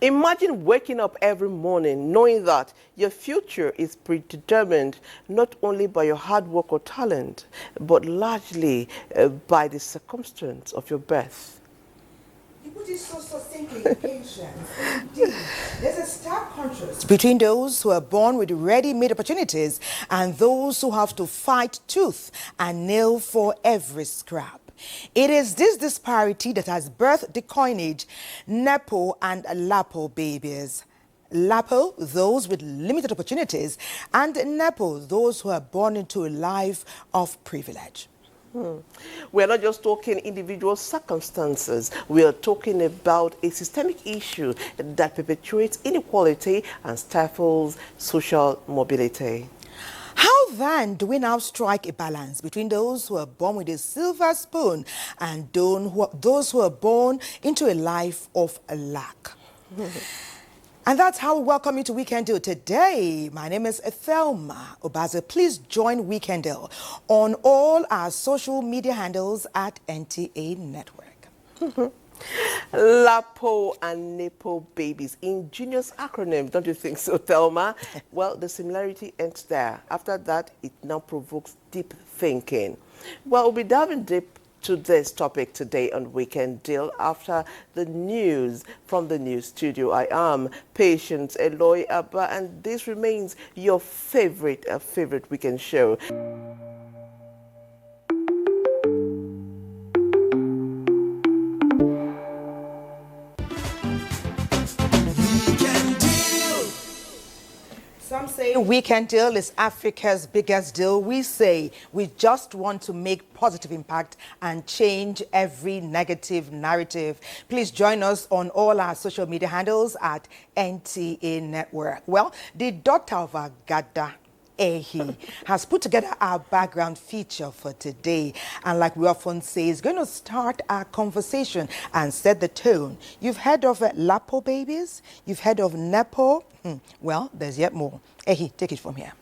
Imagine waking up every morning knowing that your future is predetermined not only by your hard work or talent, but largely by the circumstance of your birth. You put it so succinctly, Patience. Indeed, there's a stark contrast between those who are born with ready-made opportunities and those who have to fight tooth and nail for every scrap. It is this disparity that has birthed the coinage NEPO and LAPO babies. LAPO, those with limited opportunities, and NEPO, those who are born into a life of privilege. We're not just talking individual circumstances. We are talking about a systemic issue that perpetuates inequality and stifles social mobility. How then do we now strike a balance between those who are born with a silver spoon and those who are born into a life of lack? And that's how we welcome you to Weekend Deal today. My name is Thelma Obaze. Please join Weekend Deal on all our social media handles at NTA Network. LAPO and NEPO babies, ingenious acronym, don't you think so, Thelma? Well, the similarity ends there. After that, it now provokes deep thinking. Well, we'll be diving deep to this topic today on Weekend Deal after the news from the news studio. I am Patience Eloy Abba, and this remains your favorite weekend show. Some say Weekend Deal is Africa's biggest deal. We say we just want to make positive impact and change every negative narrative. Please join us on all our social media handles at NTA Network. Well, the daughter of Agada, Ehi, has put together our background feature for today. And like we often say, it's going to start our conversation and set the tone. You've heard of LAPO babies? You've heard of NEPO? Well, there's yet more. Ehi, take it from here.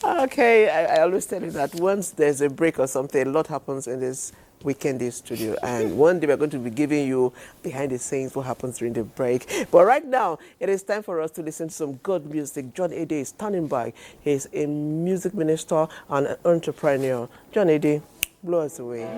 Okay, I always tell you that once there's a break or something, a lot happens in this Weekend Day studio. And one day we're going to be giving you behind the scenes what happens during the break. But right now, it is time for us to listen to some good music. John Ede is standing by. He's a music minister and an entrepreneur. John Ede, blow us away.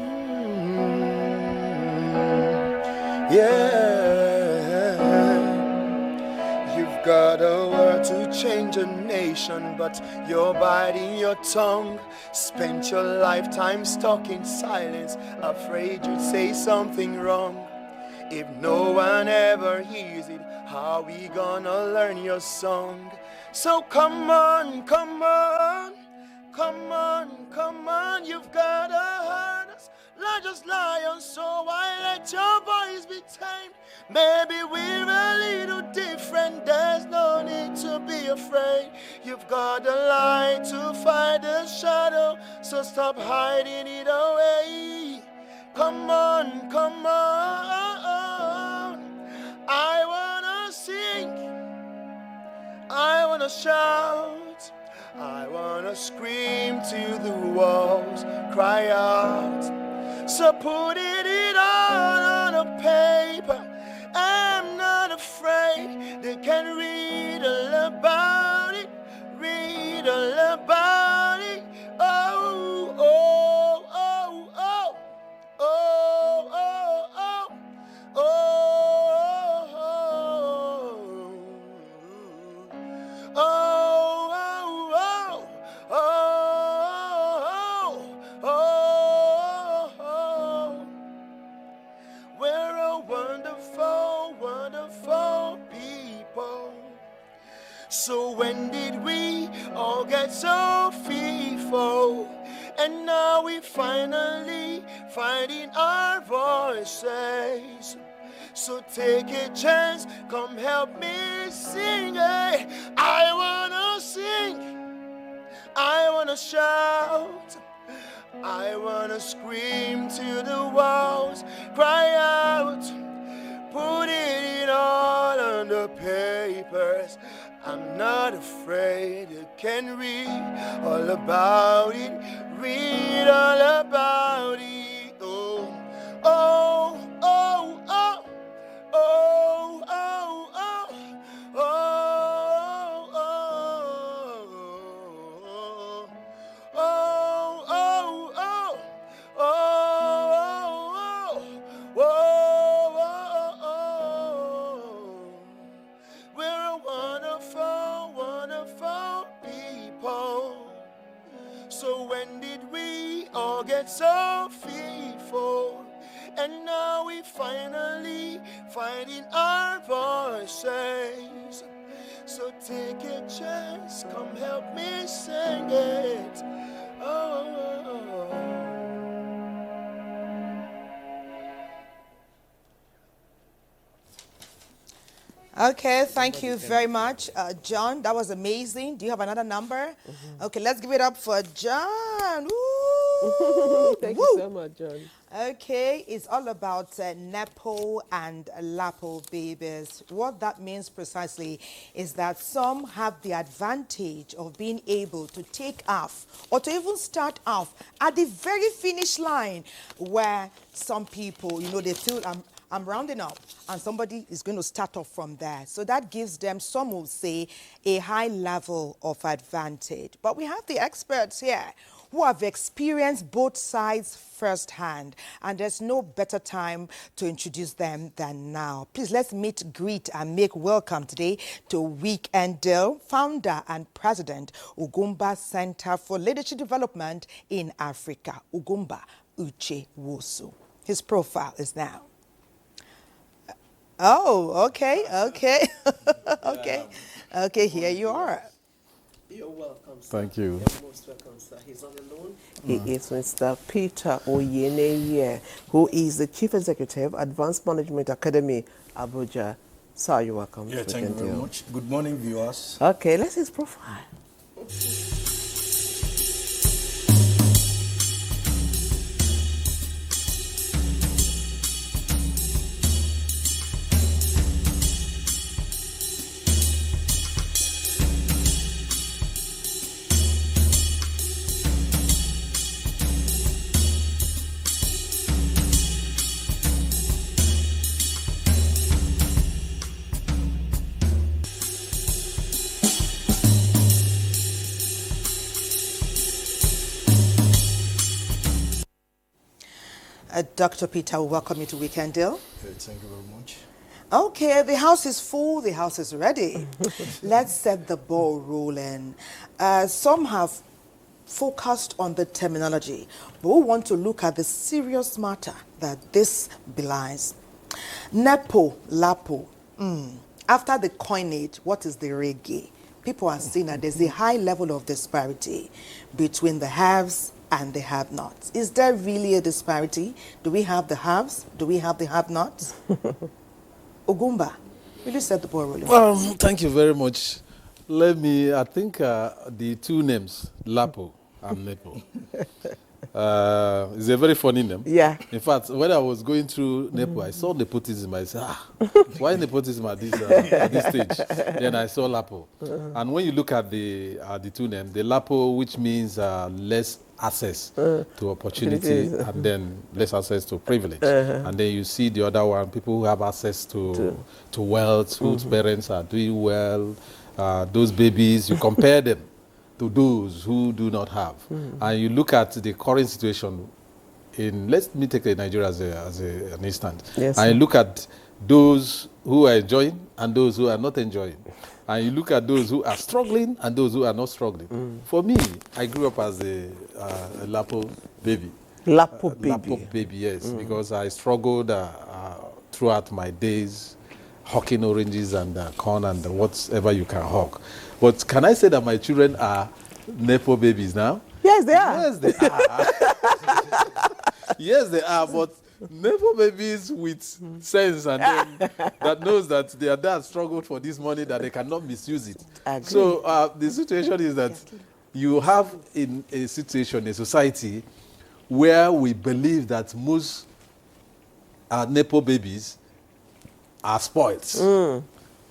You've got a word to change a nation, but you're biting your tongue. Spent your lifetime stuck in silence, afraid you'd say something wrong. If no one ever hears it, how we gonna learn your song? So come on, come on, come on, come on, you've gotta hurt us. Largest lion, so why let your voice be tamed? Maybe we're a little different, there's no need to be afraid. You've got a light to fight the shadow, so stop hiding it away. Come on, come on. I wanna sing, I wanna shout, I wanna scream to the walls, cry out. So put it all on a paper, I'm not afraid. They can read all about it, read all about it. Oh, oh, oh, oh, oh, oh, oh, oh, oh, oh, oh, oh. We're a wonderful, wonderful people. So when did we all get so fearful? And now we finally finding our voices. So take a chance, come help me sing. I wanna sing, I wanna shout, I wanna scream to the walls, cry out, put it all on the papers. I'm not afraid, you can read all about it, read all about it. Oh, oh, oh, oh, oh, oh, oh, oh, oh, oh, oh, oh, oh, oh. We're a wonderful, wonderful people. So when did we all get so fearful? And now we finally finding our voices. So take a chance, come help me sing it. Oh. Okay, thank you very much, John. That was amazing. Do you have another number? Okay, let's give it up for John. Woo! Thank Woo! you so much, John. Okay, it's all about NEPO and LAPO babies. What that means precisely is that some have the advantage of being able to take off or to even start off at the very finish line, where some people, they feel I'm rounding up and somebody is going to start off from there. So that gives them, some will say, a high level of advantage. But we have the experts here who have experienced both sides firsthand, and there's no better time to introduce them than now. Please, let's meet, greet, and make welcome today to Weekend Deal, founder and president, Ugumba Center for Leadership Development in Africa, Ugumba Uche Wosu. His profile is now. Oh, okay. Okay, here you are. You're welcome, sir. Thank you. You're most welcome, sir. He's on the loan. He is Mr. Peter Oyeneye, who is the Chief Executive, Advanced Management Academy, Abuja. Sir, you're welcome. Yeah, thank you very much. Good morning, viewers. Okay, let's see his profile. Dr. Peter, we welcome you to Weekend Deal. Thank you very much. Okay, the house is full, the house is ready. Let's set the ball rolling. Some have focused on the terminology, but we want to look at the serious matter that this belies. NEPO, LAPO. After the coinage, what is the reggae? People are seeing that there's a high level of disparity between the haves and the have-nots. Is there really a disparity? Do we have the haves? Do we have the have-nots? Ogumba, will you set the ball rolling? Thank you very much. I think the two names, LAPO and NEPO, is a very funny name. Yeah. In fact, when I was going through NEPO, I saw nepotism. I said, why nepotism at this stage? Then I saw LAPO. And when you look at the two names, the LAPO, which means less access to opportunity, and then less access to privilege. And then you see the other one, people who have access to wealth, whose parents are doing well, those babies, you compare them to those who do not have. And you look at the current situation let me take Nigeria as an instance. Yes, and you look at those who are enjoying and those who are not enjoying. And you look at those who are struggling and those who are not struggling. For me, I grew up as a LAPO baby. LAPO baby. LAPO baby, yes, because I struggled throughout my days, hawking oranges and corn and whatever you can hawk. But can I say that my children are NEPO babies now? Yes, they are. Yes, they are. Yes, they are, but NEPO babies with sense and then that knows that their dad struggled for this money, that they cannot misuse it. Agree. So the situation is that you have in a situation, a society, where we believe that most NEPO babies are spoiled.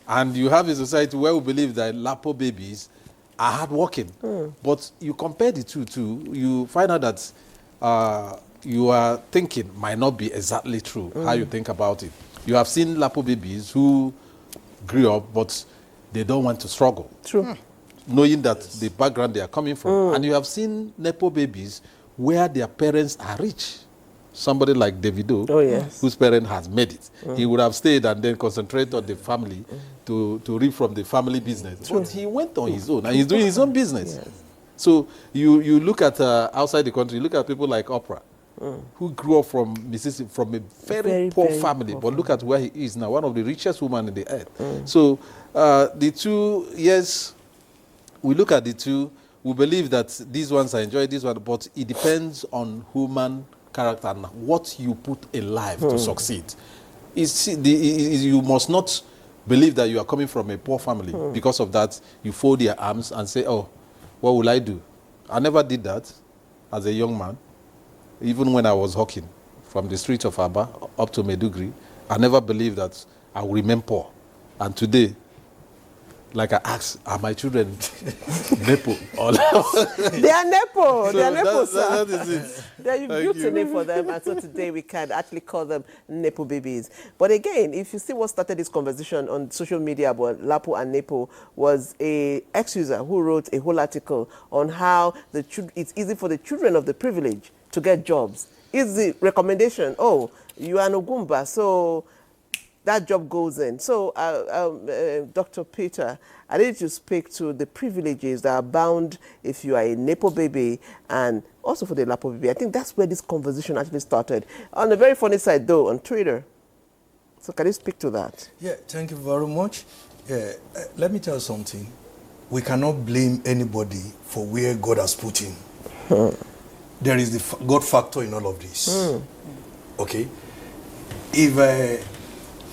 And you have a society where we believe that LAPO babies are hardworking. But you compare the two, you find out that you are thinking might not be exactly true, how you think about it. You have seen LAPO babies who grew up, but they don't want to struggle. True. Knowing that the background they are coming from. And you have seen NEPO babies where their parents are rich. Somebody like Davido, whose parent has made it. He would have stayed and then concentrated on the family to reap from the family business. But he went on his own, and he's doing his own business. So you look at outside the country, you look at people like Oprah, who grew up from Mississippi, from a very poor family, but look at where he is now, one of the richest women in the earth. So the two, yes, we look at the two, we believe that these ones are enjoying this one, but it depends on human character and what you put in life to succeed. You must not believe that you are coming from a poor family. Because of that, you fold your arms and say, oh, what will I do? I never did that as a young man. Even when I was hawking from the streets of Aba up to Maiduguri, I never believed that I would remain poor. And today, like I asked, are my children NEPO? They are NEPO. So they are NEPO, sir. that is it. You've built a name for them, and so today we can actually call them NEPO babies. But again, if you see what started this conversation on social media about LAPO and NEPO was a ex-user who wrote a whole article on how it's easy for the children of the privileged to get jobs. Easy recommendation. Oh, you are an Ogumba, so that job goes in. So, Dr. Peter, I need to speak to the privileges that are bound if you are a NEPO baby and also for the LAPO baby. I think that's where this conversation actually started. On the very funny side, though, on Twitter. So can you speak to that? Yeah, thank you very much. Let me tell you something. We cannot blame anybody for where God has put him. There is the God factor in all of this. Okay? If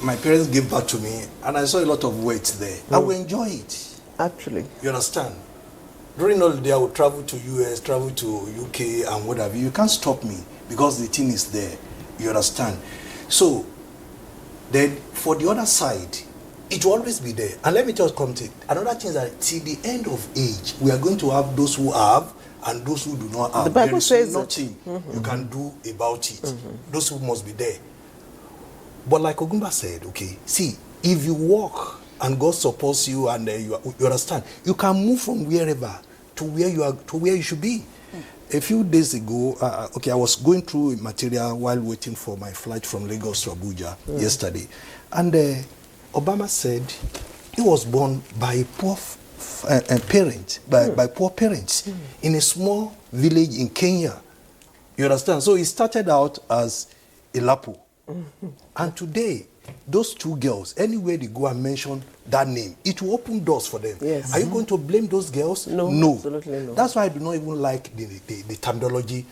my parents gave back to me and I saw a lot of weight there, I will enjoy it. Actually. You understand? During all the day, I would travel to US, travel to UK and whatever. You can't stop me because the thing is there. You understand? So, then for the other side, it will always be there. And let me just come to it. Another thing is that till the end of age, we are going to have those who have and those who do not have. The Bible says nothing you can do about it. Those who must be there. But like Ogumba said, okay, see, if you walk and God supports you and you understand, you can move from wherever to where you are, to where you should be. a few days ago, I was going through material while waiting for my flight from Lagos to Abuja yesterday, and Obama said he was born by poor parents, by poor parents in a small village in Kenya. You understand? So he started out as a LAPO, and today, those two girls, anywhere they go and mention that name, it will open doors for them. Yes. Are you going to blame those girls? No, absolutely no. That's why I do not even like the terminology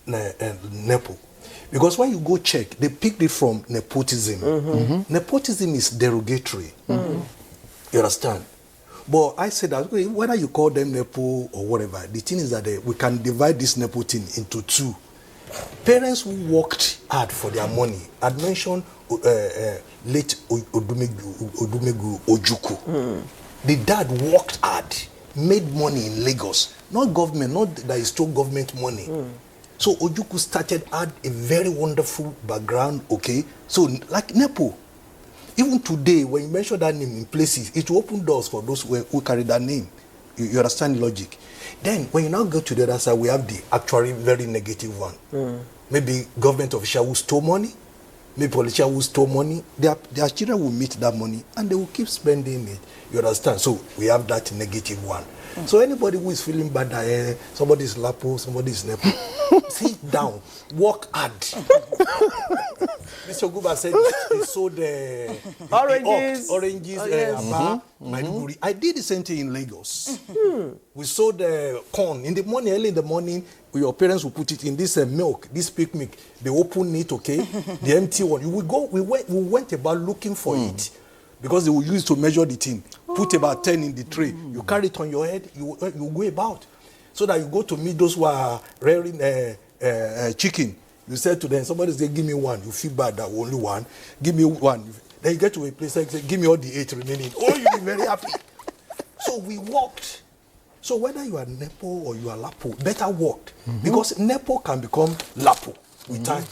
NEPO. Because when you go check, they picked it from nepotism. Nepotism is derogatory. You understand? But I said that whether you call them NEPO or whatever, the thing is that we can divide this NEPO thing into two. Parents who worked hard for their money. I'd mentioned late Odumegu Ojukwu. The dad worked hard, made money in Lagos. Not government, not that he stole government money. So Ojukwu had a very wonderful background, okay? So like NEPO, even today, when you mention that name in places, it will open doors for those who carry that name. You understand the logic? Then, when you now go to the other side, we have the actually very negative one. Maybe government official who stole money, maybe politician who stole money. Their children will meet that money and they will keep spending it. You understand? So, we have that negative one. So, anybody who is feeling bad that somebody is LAPO, somebody is NEPO, sit down, work hard. Mr. Guba said he sold oranges, Maiduguri. I did the same thing in Lagos. We sold corn in the morning, early in the morning. Your parents will put it in this milk, this pig milk. They open it, okay, the empty one. We went about looking for it because they will use it to measure the thing. Put about 10 in the tray. You carry it on your head. You go about so that you go to meet those who are rearing chicken. You said to them, somebody say, give me one. You feel bad that only one. Give me one. Then you get to a place and say, give me all the 8 remaining. Oh, you'll be very happy. So we walked. So whether you are NEPO or you are LAPO, better walk. Because NEPO can become LAPO with time.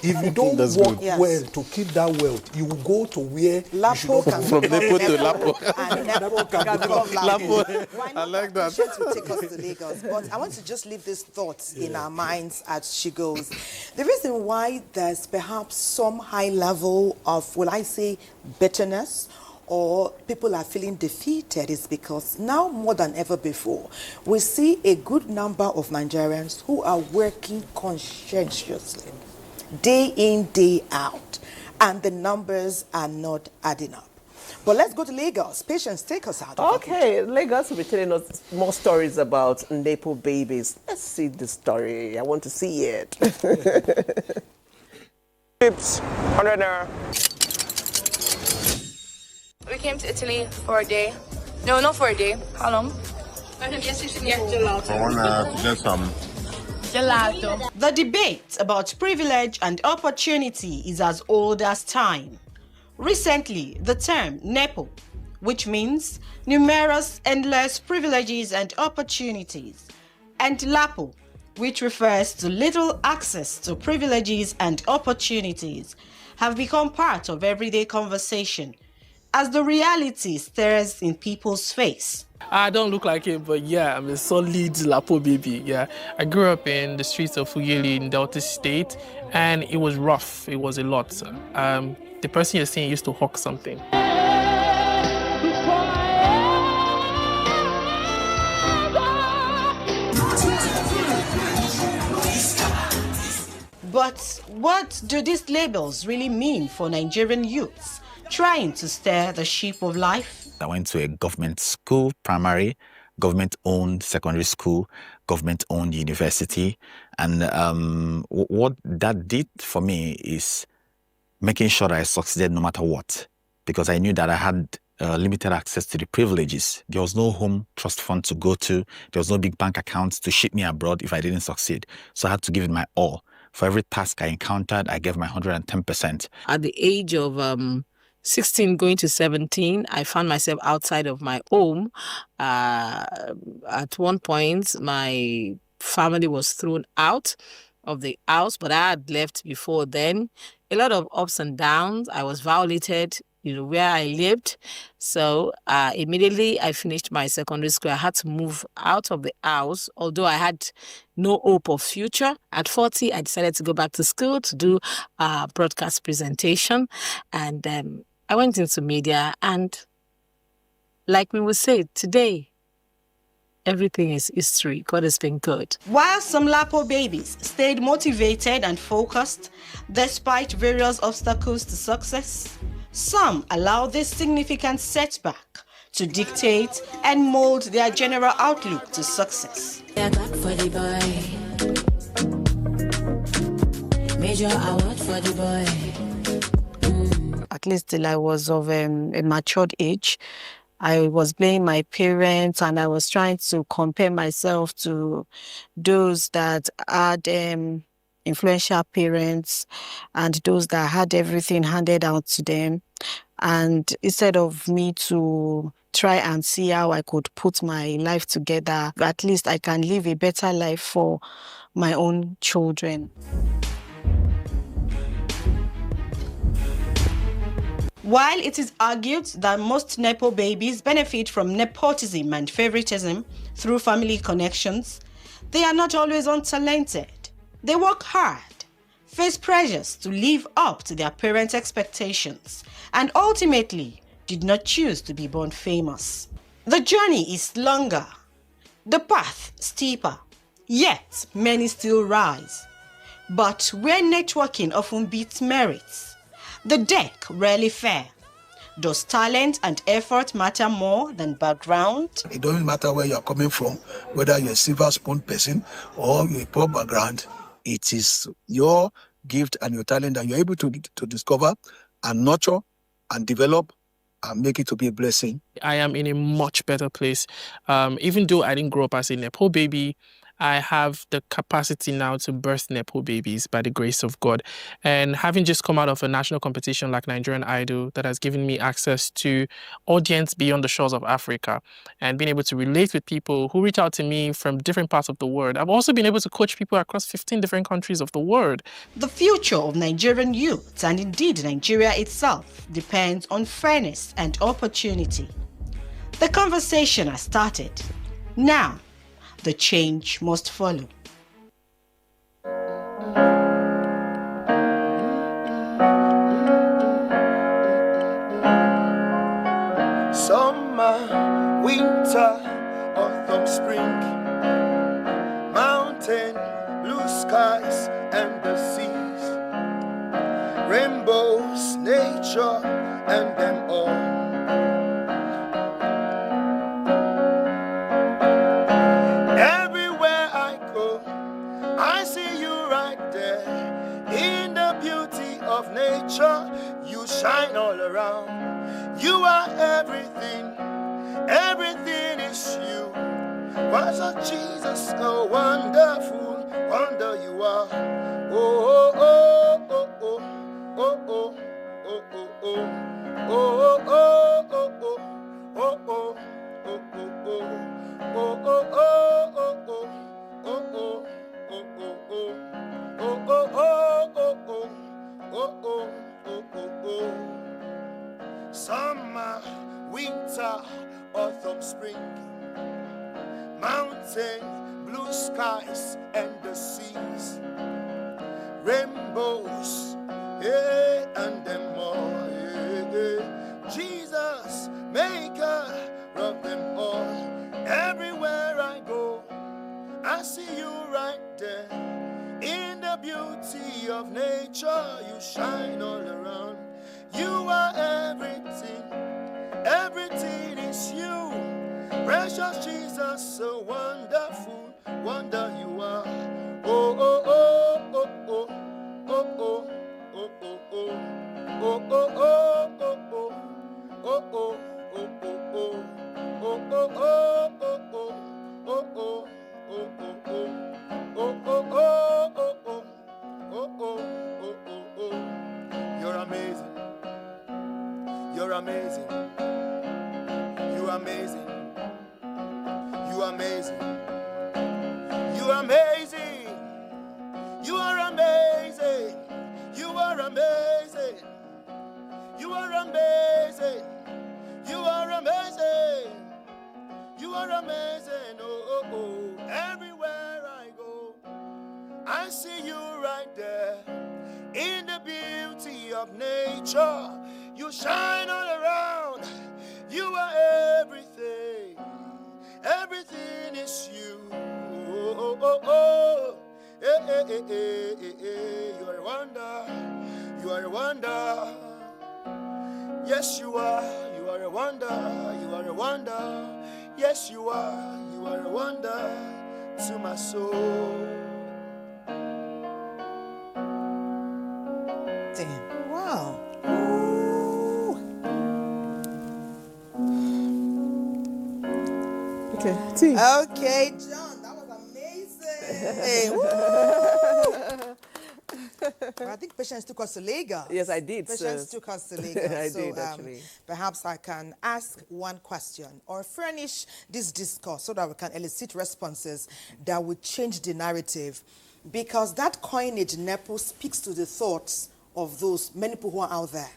If you don't work well to keep that wealth, you will go to where LAPO can from NEPO to LAPO. And NEPO can become LAPO. I like that. To take us to Lagos, but I want to just leave these thoughts in our minds as she goes. The reason why there's perhaps some high level of, will I say, bitterness, or people are feeling defeated is because now more than ever before, we see a good number of Nigerians who are working conscientiously, day in, day out, and the numbers are not adding up. But let's go to Lagos. Patience, take us out. Okay, Lagos will be telling us more stories about NEPO babies. Let's see the story. I want to see it. Chips, 100 naira. We came to Italy for a day. No, not for a day. How long? Gelato. I want to get some. Gelato. The debate about privilege and opportunity is as old as time. Recently, the term NEPO, which means numerous endless privileges and opportunities, and LAPO, which refers to little access to privileges and opportunities, have become part of everyday conversation as the reality stares in people's face. I don't look like it, but yeah, I'm a solid LAPO baby. Yeah, I grew up in the streets of Fuyeli in Delta State, and it was rough. It was a lot. The person you're seeing used to hawk something. But what do these labels really mean for Nigerian youths trying to steer the ship of life? I went to a government school, primary, government-owned secondary school, government-owned university. And what that did for me is making sure that I succeeded no matter what, because I knew that I had limited access to the privileges. There was no home trust fund to go to. There was no big bank account to ship me abroad if I didn't succeed. So I had to give it my all. For every task I encountered, I gave my 110%. At the age of 16 going to 17, I found myself outside of my home. At one point, my family was thrown out of the house, but I had left before then. A lot of ups and downs. I was violated where I lived. So immediately I finished my secondary school. I had to move out of the house, although I had no hope of future. At 40, I decided to go back to school to do broadcast presentation. And I went into media, and like we would say today, everything is history. God has been good. While some LAPO babies stayed motivated and focused despite various obstacles to success, some allowed this significant setback to dictate and mold their general outlook to success. Major award for the boy. At least till I was of a matured age, I was blaming my parents, and I was trying to compare myself to those that had influential parents and those that had everything handed out to them. And instead of me to try and see how I could put my life together, at least I can live a better life for my own children. While it is argued that most NEPO babies benefit from nepotism and favoritism through family connections, they are not always untalented. They work hard, face pressures to live up to their parents' expectations, and ultimately did not choose to be born famous. The journey is longer, the path steeper, yet many still rise. But where networking often beats merits, the deck rarely fair. Does talent and effort matter more than background? It doesn't matter where you're coming from, whether you're a silver spoon person or you're a poor background. It is your gift and your talent that you're able to discover and nurture and develop and make it to be a blessing. I am in a much better place. Even though I didn't grow up as a NEPO baby, I have the capacity now to birth NEPO babies by the grace of God. And having just come out of a national competition like Nigerian Idol, that has given me access to audience beyond the shores of Africa and being able to relate with people who reach out to me from different parts of the world. I've also been able to coach people across 15 different countries of the world. The future of Nigerian youth, and indeed Nigeria itself, depends on fairness and opportunity. The conversation has started. Now, the change must follow. Summer, winter, autumn, spring, mountain, blue skies and the seas, rainbows, nature and them all. Of nature, you shine all around. You are everything, everything is you. Why so Jesus, so wonderful, wonder you are. Oh, oh, oh, oh, oh, oh, oh, oh, oh, oh, oh, oh, oh, oh, oh, oh, oh, oh, summer, winter, autumn, spring, mountain, blue skies and the seas, rainbows, yeah, and them all, yeah, yeah. Jesus, maker of them all. Everywhere I go, I see you right there. In the beauty of nature, you shine all around. You are everything, everything is you. Precious Jesus, so wonderful, wonder you are. Oh, oh, oh, oh, oh, oh, oh, oh, oh, oh, oh, oh, oh, oh, oh, oh, oh, oh, you're amazing. You're amazing. You're amazing. You're amazing. You're amazing. You are amazing. You are amazing. You are amazing. are amazing. You are amazing. Oh, oh, oh. Everywhere I go, I see you right there. In the beauty of nature, you shine all around. You are everything. Everything is you. Oh, oh, oh. Eh, eh, eh, eh, eh, eh. You are a wonder. You are a wonder. Yes, you are. You are a wonder. You are a wonder. Yes, you are. You are a wonder to my soul. Damn. Wow. Okay, T. Okay, John, that was amazing. Woo! Well, I think Patience took us to Lagos. Yes, I did. Patience took us to Lagos. I did, actually. Perhaps I can ask one question or furnish this discourse so that we can elicit responses that would change the narrative. Because that coinage, NEPO, speaks to the thoughts of those many people who are out there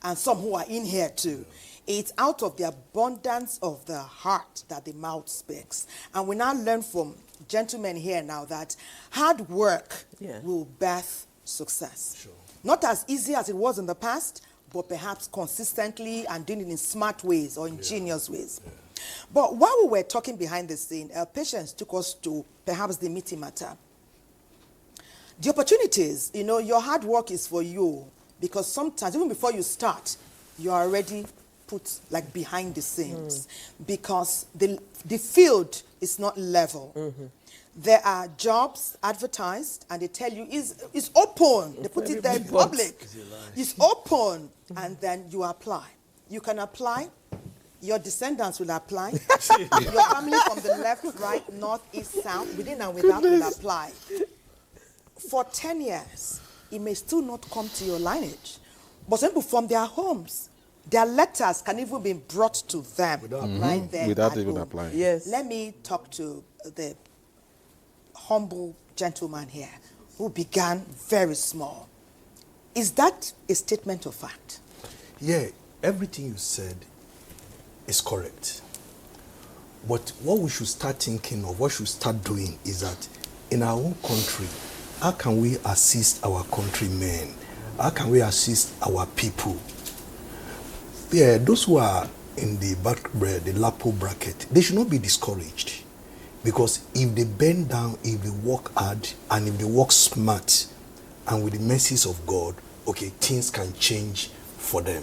and some who are in here too. It's out of the abundance of the heart that the mouth speaks. And we now learn from gentlemen here now that hard work will birth success. Sure. Not as easy as it was in the past, but perhaps consistently and doing it in smart ways or ingenious ways. Yeah. But while we were talking behind the scene, Patience took us to perhaps the meaty matter. The opportunities, you know, your hard work is for you because sometimes, even before you start, you are already put like behind the scenes because the field is not level. There are jobs advertised and they tell you it's open. They put it there in public. It's open and then you apply. You can apply. Your descendants will apply. Your family from the left, right, north, east, south, within and without will apply. For 10 years, it may still not come to your lineage. But some people from their homes, their letters can even be brought to them right there. Without even applying. Yes. Let me talk to the humble gentleman here who began very small. Is that a statement of fact? Yeah, everything you said is correct. But what we should start thinking of, what we should start doing is that in our own country, how can we assist our countrymen? How can we assist our people? Yeah, those who are in the LAPO bracket, they should not be discouraged. Because if they bend down, if they work hard, and if they work smart, and with the mercies of God, okay, things can change for them.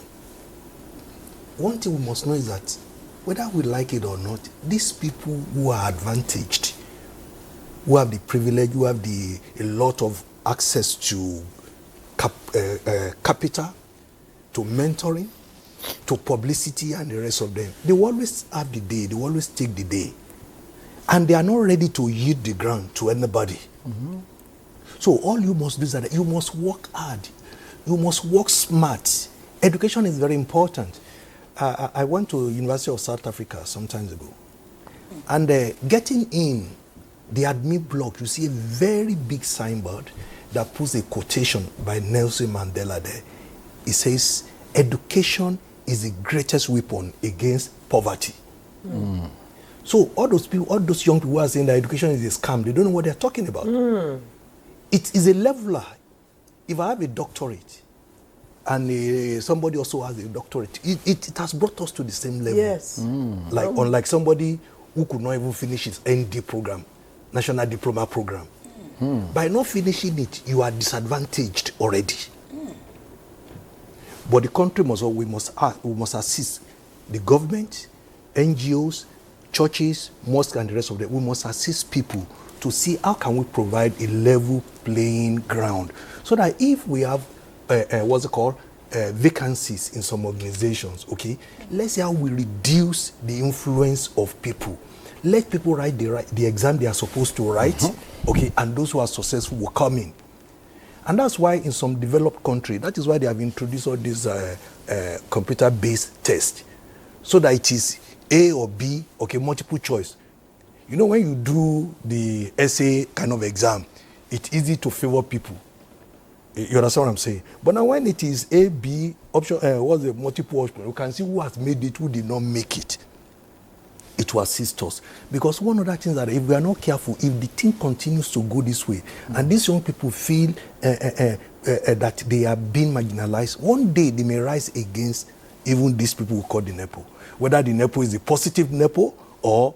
One thing we must know is that whether we like it or not, these people who are advantaged, who have the privilege, who have a lot of access to capital, to mentoring, to publicity and the rest of them, they will always have the day, they will always take the day. And they are not ready to yield the ground to anybody. So all you must do is that you must work hard. You must work smart. Education is very important. I went to University of South Africa some time ago. And getting in the admit block, you see a very big signboard that puts a quotation by Nelson Mandela there. It says, education is the greatest weapon against poverty. So all those people, all those young people who are saying that education is a scam, they don't know what they're talking about. It is a leveler. If I have a doctorate and somebody also has a doctorate, it has brought us to the same level. Yes. Like unlike somebody who could not even finish his ND program, National Diploma Program. By not finishing it, you are disadvantaged already. But the country we must assist the government, NGOs, churches, mosques, and the rest of them. We must assist people to see how can we provide a level playing ground, so that if we have vacancies in some organizations, okay, let's see how we reduce the influence of people. Let people write the exam they are supposed to write, okay, and those who are successful will come in. And that's why in some developed countries, that is why they have introduced all these computer-based tests, so that it is A or B, okay, multiple choice. You know, when you do the essay kind of exam, it's easy to favor people. You understand what I'm saying? But now when it is A, B, option, what's the multiple option, you can see who has made it, who did not make it. It will assist us. Because one of the things that if we are not careful, if the thing continues to go this way, and these young people feel that they are being marginalized, one day they may rise against even these people who call the NEPO. Whether the NEPO is the positive NEPO or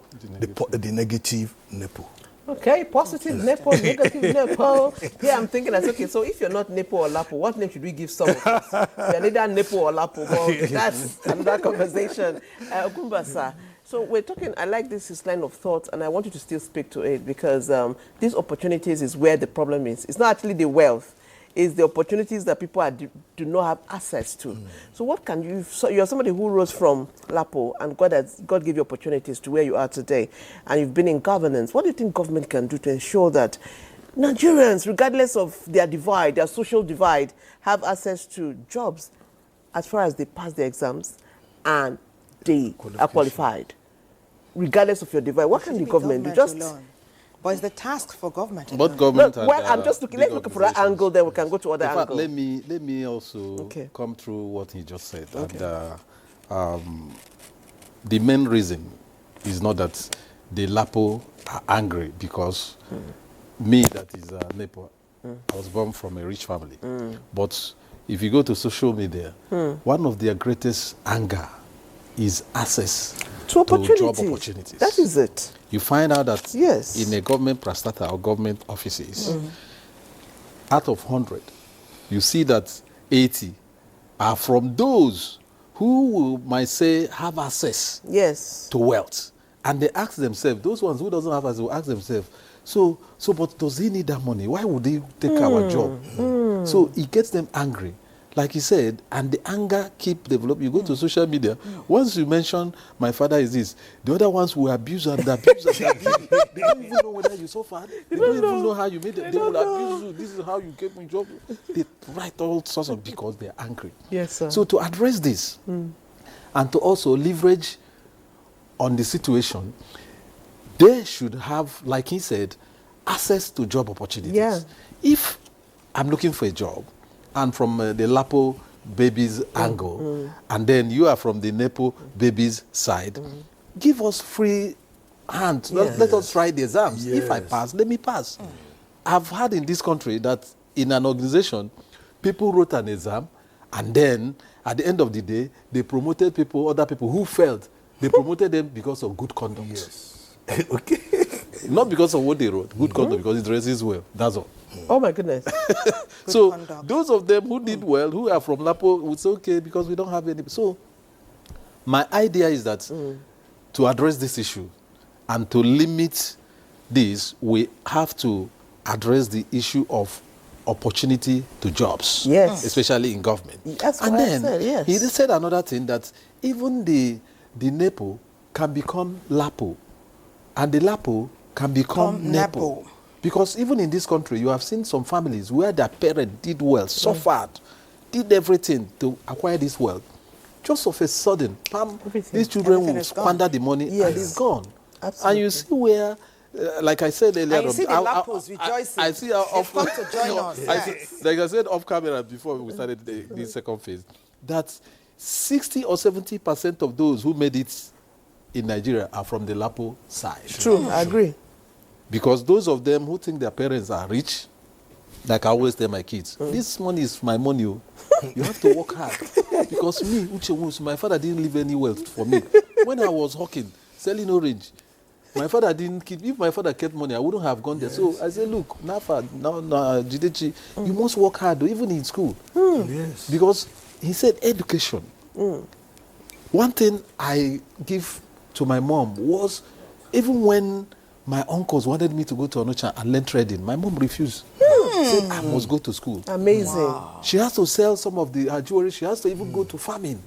the negative NEPO. Okay, positive NEPO, negative NEPO. Yeah, I'm thinking that's okay. So if you're not NEPO or LAPO, what name should we give some of us? You're neither NEPO or LAPO. Well, that's another conversation. Okumbasa. So we're talking, I like this line of thought, and I want you to still speak to it because these opportunities is where the problem is. It's not actually the wealth. It's the opportunities that people do not have access to. So what can you, so you're somebody who rose from LAPO and God gave you opportunities to where you are today, and you've been in governance. What do you think government can do to ensure that Nigerians, regardless of their divide, their social divide, have access to jobs as far as they pass the exams and they are qualified? Regardless of your divide, what can the government do? Just but it's the task for government. But government. Well, I'm just looking. Let's look for that angle. Then we can go to other angles. Let me also come through what he just said. Okay. And the main reason is not that the LAPO are angry because me, that is NEPO, I was born from a rich family. But if you go to social media, one of their greatest anger is access to job opportunities. That is it. You find out that in a government prestata or government offices, out of 100, you see that 80 are from those who might say have access to wealth. And they ask themselves, those ones who doesn't have access will ask themselves, so but does he need that money? Why would he take our job? So it gets them angry. Like he said, and the anger keep developing. You go to social media, once you mention my father is this, the other ones will abuse and abuse and abuse. They don't even know whether you suffered. They don't even know how you made it. They will abuse you. This is how you get me job. They write all sorts of because they're angry. Yes, sir. So to address this and to also leverage on the situation, they should have, like he said, access to job opportunities. Yeah. If I'm looking for a job, and from the LAPO babies angle, and then you are from the NEPO babies side, give us free hand. Let us try the exams. If I pass, let me pass. I've heard in this country that in an organization, people wrote an exam, and then at the end of the day, they promoted other people who failed. They promoted them because of good conduct. Yes. Okay. Not because of what they wrote, good conduct, because it dresses well. That's all. Oh my goodness. So those of them who did well, who are from LAPO, would say, okay, because we don't have any. So my idea is that to address this issue and to limit this, we have to address the issue of opportunity to jobs. Yes. Especially in government. That's what I said, yes. He said another thing, that even the NEPO can become LAPO, and the LAPO can become NEPO. Because even in this country, you have seen some families where their parents did well, suffered, did everything to acquire this wealth. Just of a sudden, these children will squander the money and it's gone. Absolutely. And you see where, like I said earlier, and you see the LAPOs rejoicing. I see how often, to join us. like I said off camera before we started this second phase, that 60 or 70% of those who made it in Nigeria are from the LAPO side. True, I agree. Because those of them who think their parents are rich, like I always tell my kids, this money is my money. You have to work hard. Because me, Uche, my father didn't leave any wealth for me. When I was hawking, selling orange, my father didn't keep. If my father kept money, I wouldn't have gone there. So I said, look, Nafa, Jidechi, you must work hard, even in school. Yes. Because he said education. One thing I give to my mom was, even when my uncles wanted me to go to Onitsha and learn trading, my mom refused. Said I must go to school. Amazing. Wow. She has to sell some of her jewelry. She has to even go to farming.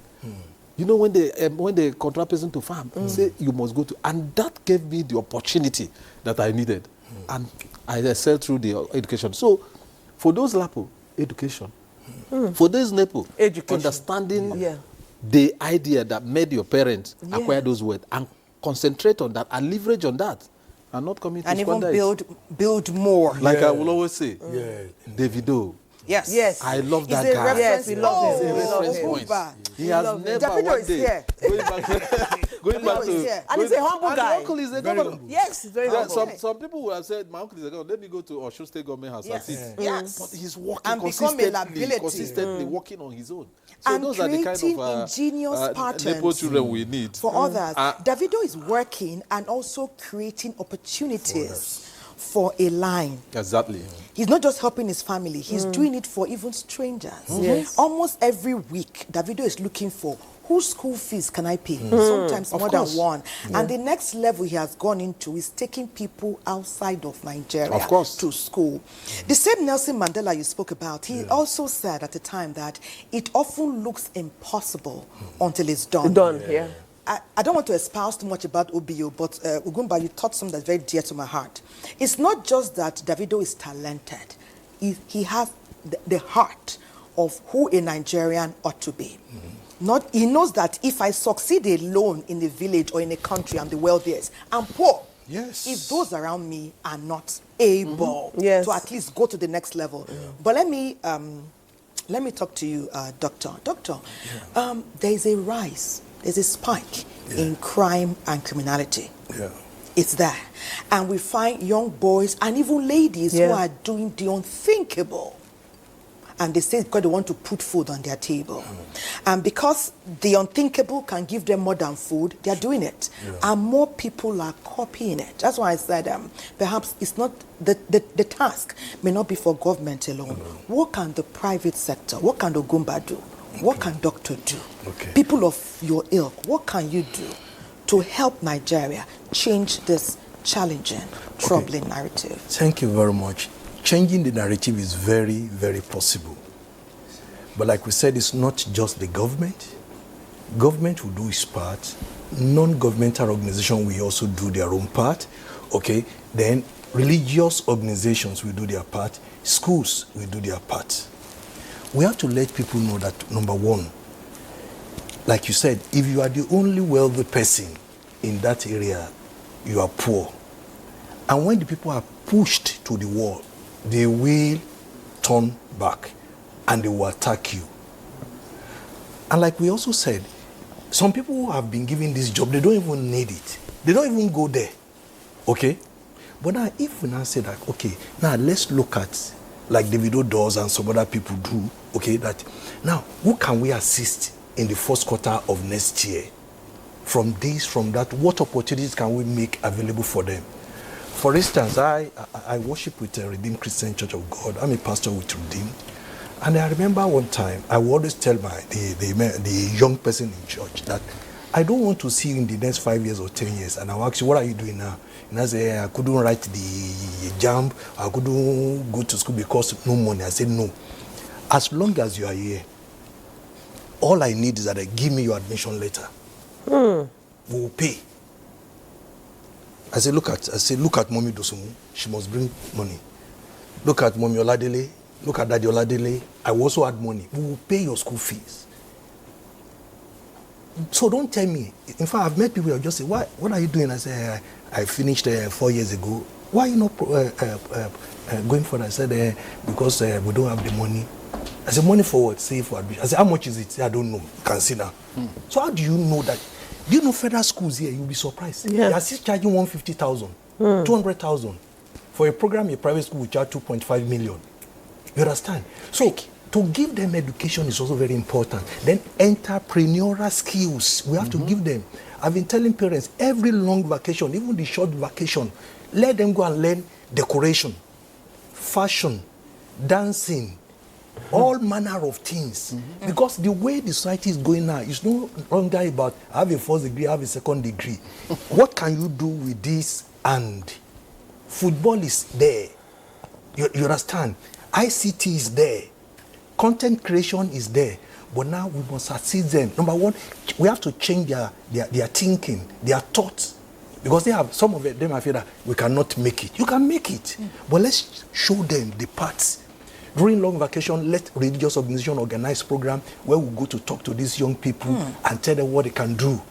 You know, when they contract person to farm, say you must go to, and that gave me the opportunity that I needed, and I excelled through the education. So, for those LAPO, education. For those NEPO, education. Understanding the idea that made your parents acquire those words and concentrate on that and leverage on that. And not coming to and squander even build more. Like I will always say, Davido, Yes. Yes. I love that He's a guy. reference. Yes, we love him. He's a We love reference him. point. Okumba. He has love him. never Davido one is day here. going back to here. And he's a humble guy. The uncle is a governor. Yes, he's very Yeah, humble. some people will have said, my uncle is a governor. Let me go to Osun State government house Yes. and sit. Yes. But he's working And become a liability. consistently working on his own. So And those are the kind creating of ingenious patterns NEPO children we need. for others. Davido is working and also creating opportunities for a line. Exactly. He's not just helping his family, he's doing it for even strangers. Yes. Almost every week, Davido is looking for whose school fees can I pay? Sometimes more than one. And the next level he has gone into is taking people outside of Nigeria to school. The same Nelson Mandela you spoke about, he also said at the time that it often looks impossible until it's done. I don't want to espouse too much about OBO, but Ugumba, you taught something that's very dear to my heart. It's not just that Davido is talented. He has the heart of who a Nigerian ought to be. He knows that if I succeed alone in a village or in a country, I'm the wealthiest. I'm poor. Yes. If those around me are not able to at least go to the next level. But let me talk to you, Doctor. Doctor, there is a rise. There's a spike in crime and criminality. It's there. And we find young boys and even ladies who are doing the unthinkable. And they say because they want to put food on their table. And because the unthinkable can give them more than food, they're doing it. And more people are copying it. That's why I said perhaps it's not, the task may not be for government alone. What can the private sector, what can Ogumba do? What can doctor do? People of your ilk, what can you do to help Nigeria change this challenging, troubling narrative? Thank you very much. Changing the narrative is very, very possible. But like we said, it's not just the government. Government will do its part. Non-governmental organizations will also do their own part. Then religious organizations will do their part. Schools will do their part. We have to let people know that, number one, like you said, if you are the only wealthy person in that area, you are poor. And when the people are pushed to the wall, they will turn back and they will attack you. And like we also said, some people who have been given this job, they don't even need it. They don't even go there. But now if we now say that, now let's look at, like Davido does and some other people do, that now who can we assist in the first quarter of next year? From this, from that, what opportunities can we make available for them? For instance, I worship with a Redeemed Christian Church of God. I'm a pastor with Redeemed. And I remember one time, I would always tell the young person in church that I don't want to see you in the next 5 years or 10 years. And I'll ask you, what are you doing now? And I say, I couldn't write the jam. I couldn't go to school because no money. I said, no. As long as you are here, all I need is that they give me your admission letter. We will pay. I say, look at Mommy Dosumu. She must bring money. Look at Mommy Oladele. Look at Daddy Oladele. I will also add money. We will pay your school fees. So don't tell me. In fact, I've met people who just say, what are you doing? I say, I finished 4 years ago. Why are you not going for that? I said, because we don't have the money. I said, money for what? Say for admission. I said, how much is it? Say, I don't know. You can see now. So how do you know that? Do you know federal schools here? You'll be surprised. They are still charging 150,000, 200,000. For a program, a private school will charge 2.5 million. You understand? So to give them education is also very important. Then entrepreneurial skills, we have to give them. I've been telling parents, every long vacation, even the short vacation, let them go and learn decoration, fashion, dancing, all manner of things. Because the way the society is going now is no longer about I have a first degree, I have a second degree. What can you do with this? And football is there. You understand? ICT is there. Content creation is there. But now we must assist them. Number one, we have to change their thinking, their thoughts. Because they have some of them I feel that we cannot make it. You can make it. But let's show them the parts. During long vacation, let religious organization organize program where we go to talk to these young people and tell them what they can do.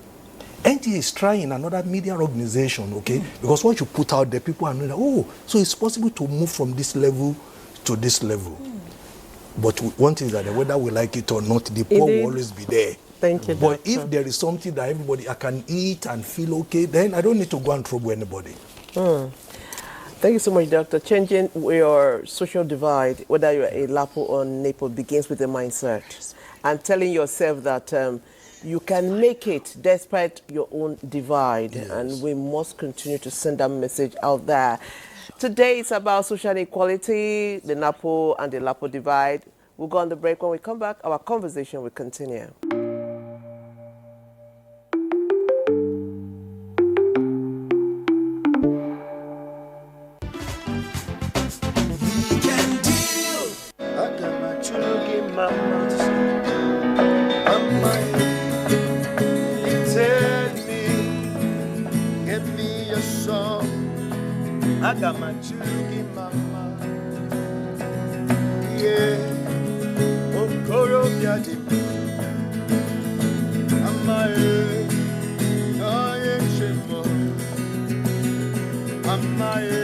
NTA is trying another media organization, because once you put out there, people are knowing that, so it's possible to move from this level to this level. But one thing is that whether we like it or not, the poor will always be there. Thank you, But Doctor. if there is something that everybody I can eat and feel okay, then I don't need to go and trouble anybody. Thank you so much, Doctor. Changing your social divide, whether you're a LAPO or NEPO, begins with a mindset. And telling yourself that you can make it despite your own divide. Yes. And we must continue to send that message out there. Today it's about social inequality, the NEPO and the LAPO divide. We'll go on the break. When we come back, our conversation will continue. I got my chuggy mama. Yeah. Okoro biadi. Amae. Aye chemo. Amae.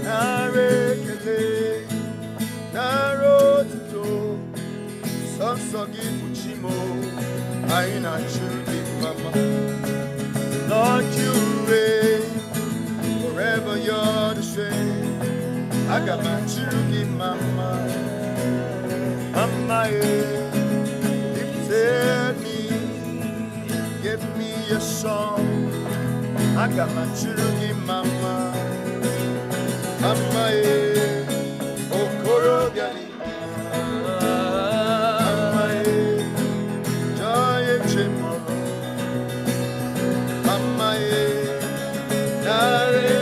Nare kele. Naro to. Sansogi puchimo. Aina chuggy mama. Lord you reign. Forever you're the same. I got my chuggy mama. Mama, tell me, give me a song. I got my chuggy mama. Mama, oh, Koro Gali. Mama, Joy Chimo. Mama, Nare.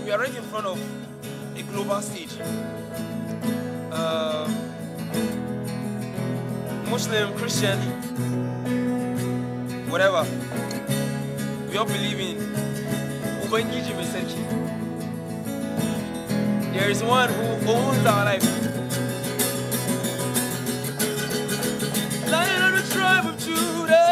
We are right in front of a global stage. Muslim, Christian, whatever. We all believe in Ubangiji Meseki. There is one who owns our life. Lion of the tribe of Judah.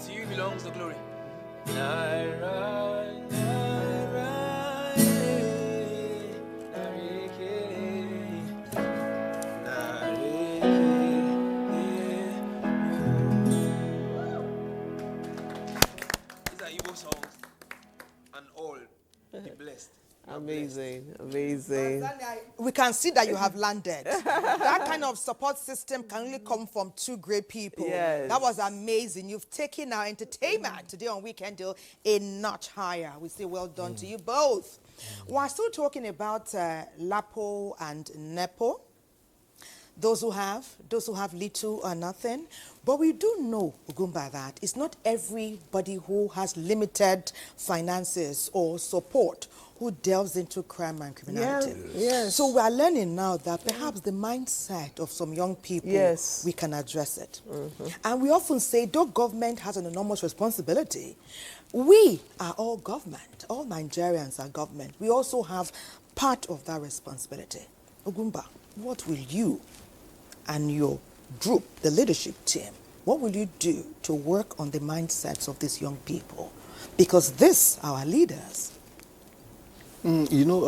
To you belongs the glory. These are Igbo songs, and all be blessed. Amazing, amazing. We can see that you have landed. That kind of support system can only come from two great people. Yes. That was amazing. You've taken our entertainment today on Weekend Deal a notch higher. We say well done to you both. We're still talking about LAPO and NEPO. Those who have little or nothing. But we do know, Ugumba, that it's not everybody who has limited finances or support who delves into crime and criminality. Yes. So we are learning now that perhaps the mindset of some young people, we can address it. And we often say, though government has an enormous responsibility, we are all government. All Nigerians are government. We also have part of that responsibility. Ugumba, what will you and your group, the leadership team, what will you do to work on the mindsets of these young people? Because this, our leaders. You know,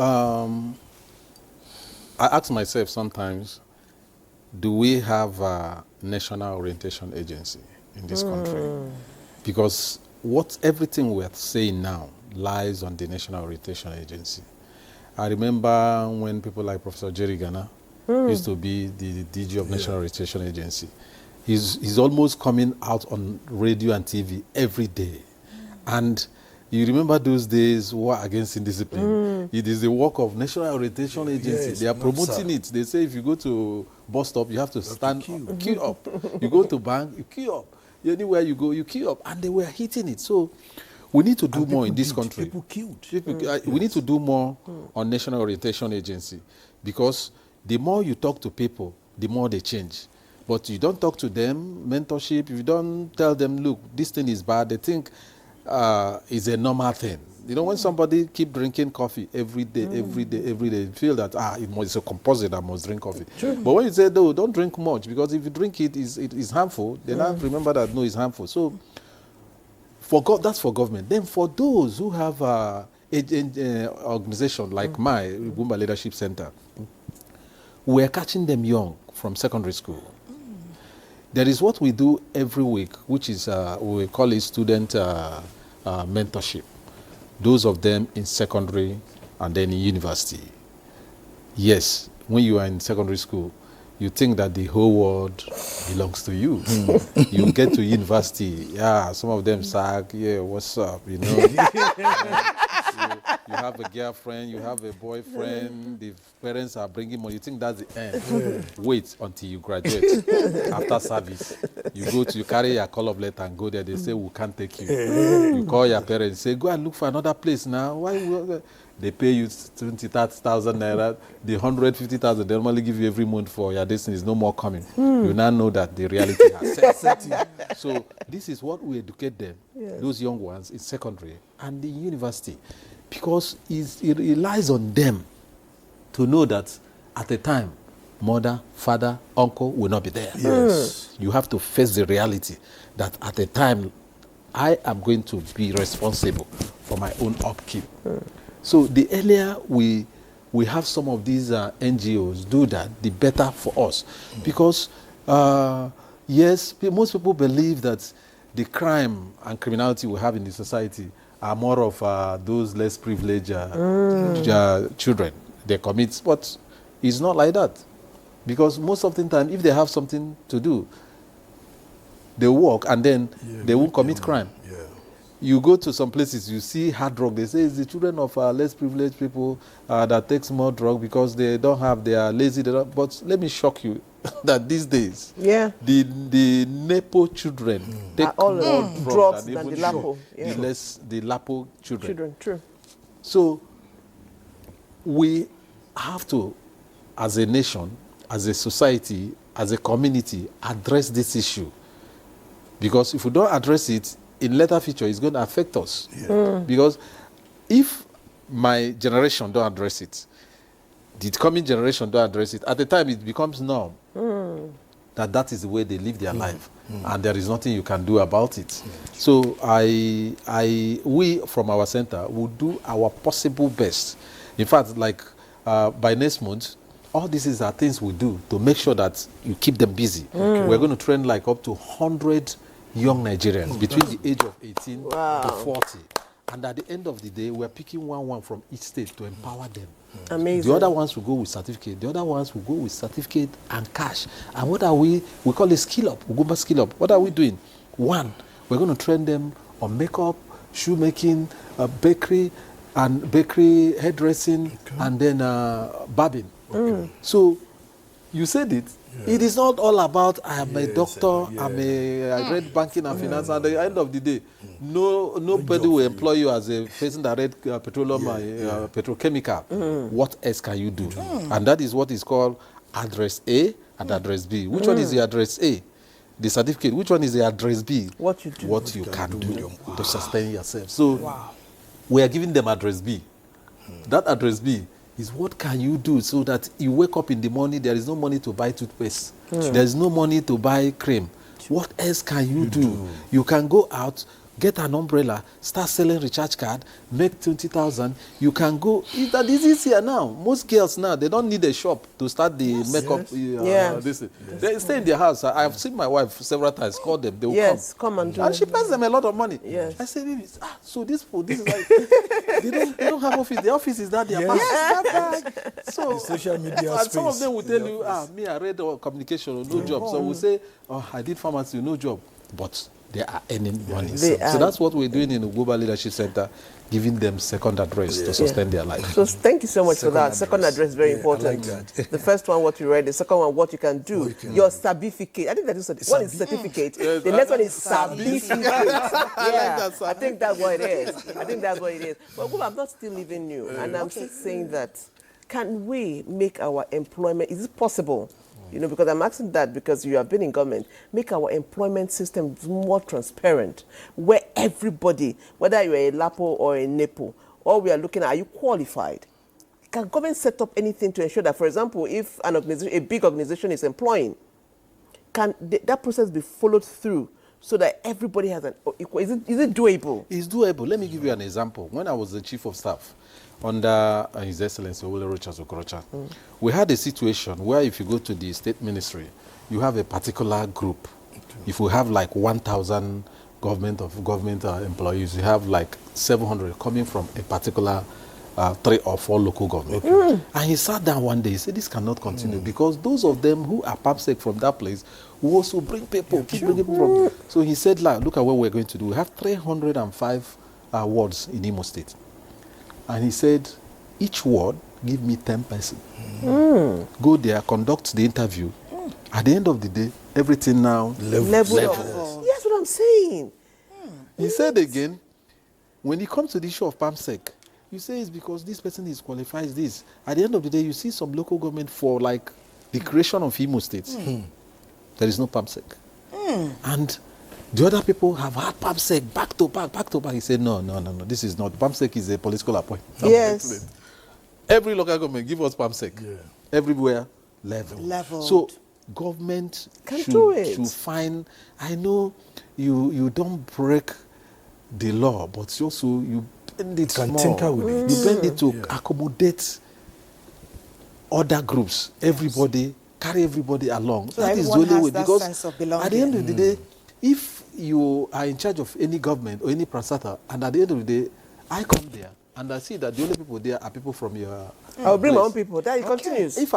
I ask myself sometimes, do we have a national orientation agency in this country? Because everything we're saying now lies on the National Orientation Agency. I remember when people like Professor Jerry Ghana used to be the DG of National Orientation Agency. He's almost coming out on radio and TV every day. And you remember those days, war against indiscipline. It is the work of National Orientation Agency. They are promoting it. They say if you go to bus stop, you have to stand, queue up. You go to bank, you queue up. Anywhere you go, you queue up. And they were hitting it. So we need to do more in this country. People killed. We need to do more on National Orientation Agency, because the more you talk to people, the more they change. But you don't talk to them, mentorship, if you don't tell them, look, this thing is bad, they think it's a normal thing. You know, when somebody keep drinking coffee every day, you feel that, it's a composite, I must drink coffee. But when you say, no, don't drink much, because if you drink it is harmful, then I remember that, no, it's harmful. So, that's for government. Then for those who have an organization like my Ugumba Leadership Center, we're catching them young from secondary school. There is what we do every week, which is, we call it student mentorship. Those of them in secondary and then in university. Yes, when you are in secondary school, you think that the whole world belongs to you. You get to university, some of them sag, what's up, you know. You have a girlfriend, you have a boyfriend, the parents are bringing money. You think that's the end. Wait until you graduate. After service, you carry your call-up letter and go there. They say, we can't take you. You call your parents, say, go and look for another place now. Why? They pay you 20,000 naira. The 150,000 they normally give you every month for your destiny is no more coming. You now know that the reality has set in. So this is what we educate them, those young ones in secondary and the university, because it relies on them to know that at the time, mother, father, uncle will not be there. Yes. You have to face the reality that at the time, I am going to be responsible for my own upkeep. So the earlier we have some of these NGOs do that, the better for us. Because, yes, most people believe that the crime and criminality we have in the society are more of those less privileged children. They commit, but it's not like that. Because most of the time, if they have something to do, they work and then they won't commit crime. You go to some places, you see hard drug. They say it's the children of less privileged people that takes more drug because they don't have, they are lazy. But let me shock you that these days, the NEPO children take all more drugs than than even the LAPO. the LAPO children. True. So we have to, as a nation, as a society, as a community, address this issue. Because if we don't address it, in later future, it's going to affect us. Because if my generation don't address it, the coming generation don't address it, at the time it becomes norm that is the way they live their life, and there is nothing you can do about it. So we from our center will do our possible best. In fact, like by next month, all these are things we do to make sure that you keep them busy. We're going to train like up to 100 young Nigerians between the age of 18 to 40. And at the end of the day, we're picking one from each state to empower them. Amazing. The other ones will go with certificate. The other ones will go with certificate and cash. And what are we call it skill up, Ugumba skill up. What are we doing? One, we're going to train them on makeup, shoemaking, bakery, hairdressing, and then barbing. So you said it. Yeah. It is not all about I am a doctor, I read banking and finance. At the end of the day, nobody will employ you as a person that read petroleum, petrochemical. What else can you do? And that is what is called address A and address B. Which one is the address A? The certificate. Which one is the address B? What you do. What you can do to sustain yourself. So we are giving them address B. That address B is what can you do so that you wake up in the morning, there is no money to buy toothpaste. There is no money to buy cream. What else can you do? You can go out, get an umbrella, start selling recharge card, make 20,000. You can go. That is easier now. Most girls now, they don't need a shop to start the makeup. They stay in their house. I have seen my wife several times. Call them. They will come and do. And she pays them a lot of money. Yes. I say, baby, so this is like they don't have office. The office is that their So the social media and some of them will tell you, me, I read communication, no job. So we say, I did pharmacy, no job, but they are earning money. So that's what we're doing in the Global Leadership Center, giving them second address to sustain their life. So thank you so much for that. Second address is very important. Like the first one, what you read. The second one, what you can do. Your certificate. I think that is one is certificate. The next one is certificate. I think that's what it is. But I'm not still leaving you. And I'm still saying that, can we make our employment, is it possible? Because I'm asking that because you have been in government, make our employment system more transparent, where everybody, whether you're a LAPO or a NEPO, all we are looking at, are you qualified? Can government set up anything to ensure that, for example, if an organization, a big organization is employing, can that process be followed through so that everybody has an equal? Is it doable? It's doable. Let me give you an example. When I was the chief of staff, under His Excellency Owolero Charles Okorocha, we had a situation where if you go to the state ministry, you have a particular group. If we have like 1,000 government employees, you have like 700 coming from a particular 3 or 4 local government. And he sat down one day, he said, this cannot continue because those of them who are PAPSEC from that place will also bring people, keep bringing people from. So he said, look at what we're going to do. We have 305 wards in Imo State. And he said, each ward, give me 10 persons. Go there, conduct the interview. At the end of the day, everything now level. Yes, what I'm saying. He said again, when it comes to the issue of PAMSEC, you say it's because this person is qualified this. At the end of the day, you see some local government for like the creation of Imo states. There is no PAMSEC. And the other people have had PAMSEC back to back. He said, no. This is not. PAMSEC is a political appointment. Yes. Every local government give us PAMSEC. Everywhere, level. So government should find, I know you don't break the law, but also you bend it small. Tinker with it. You bend it to accommodate other groups. Everybody, carry everybody along. So that is the only way. Because sense of belonging. at the end of the day, if you are in charge of any government or any prasata, and at the end of the day, I come there and I see that the only people there are people from your I'll bring my own people. That it continues. If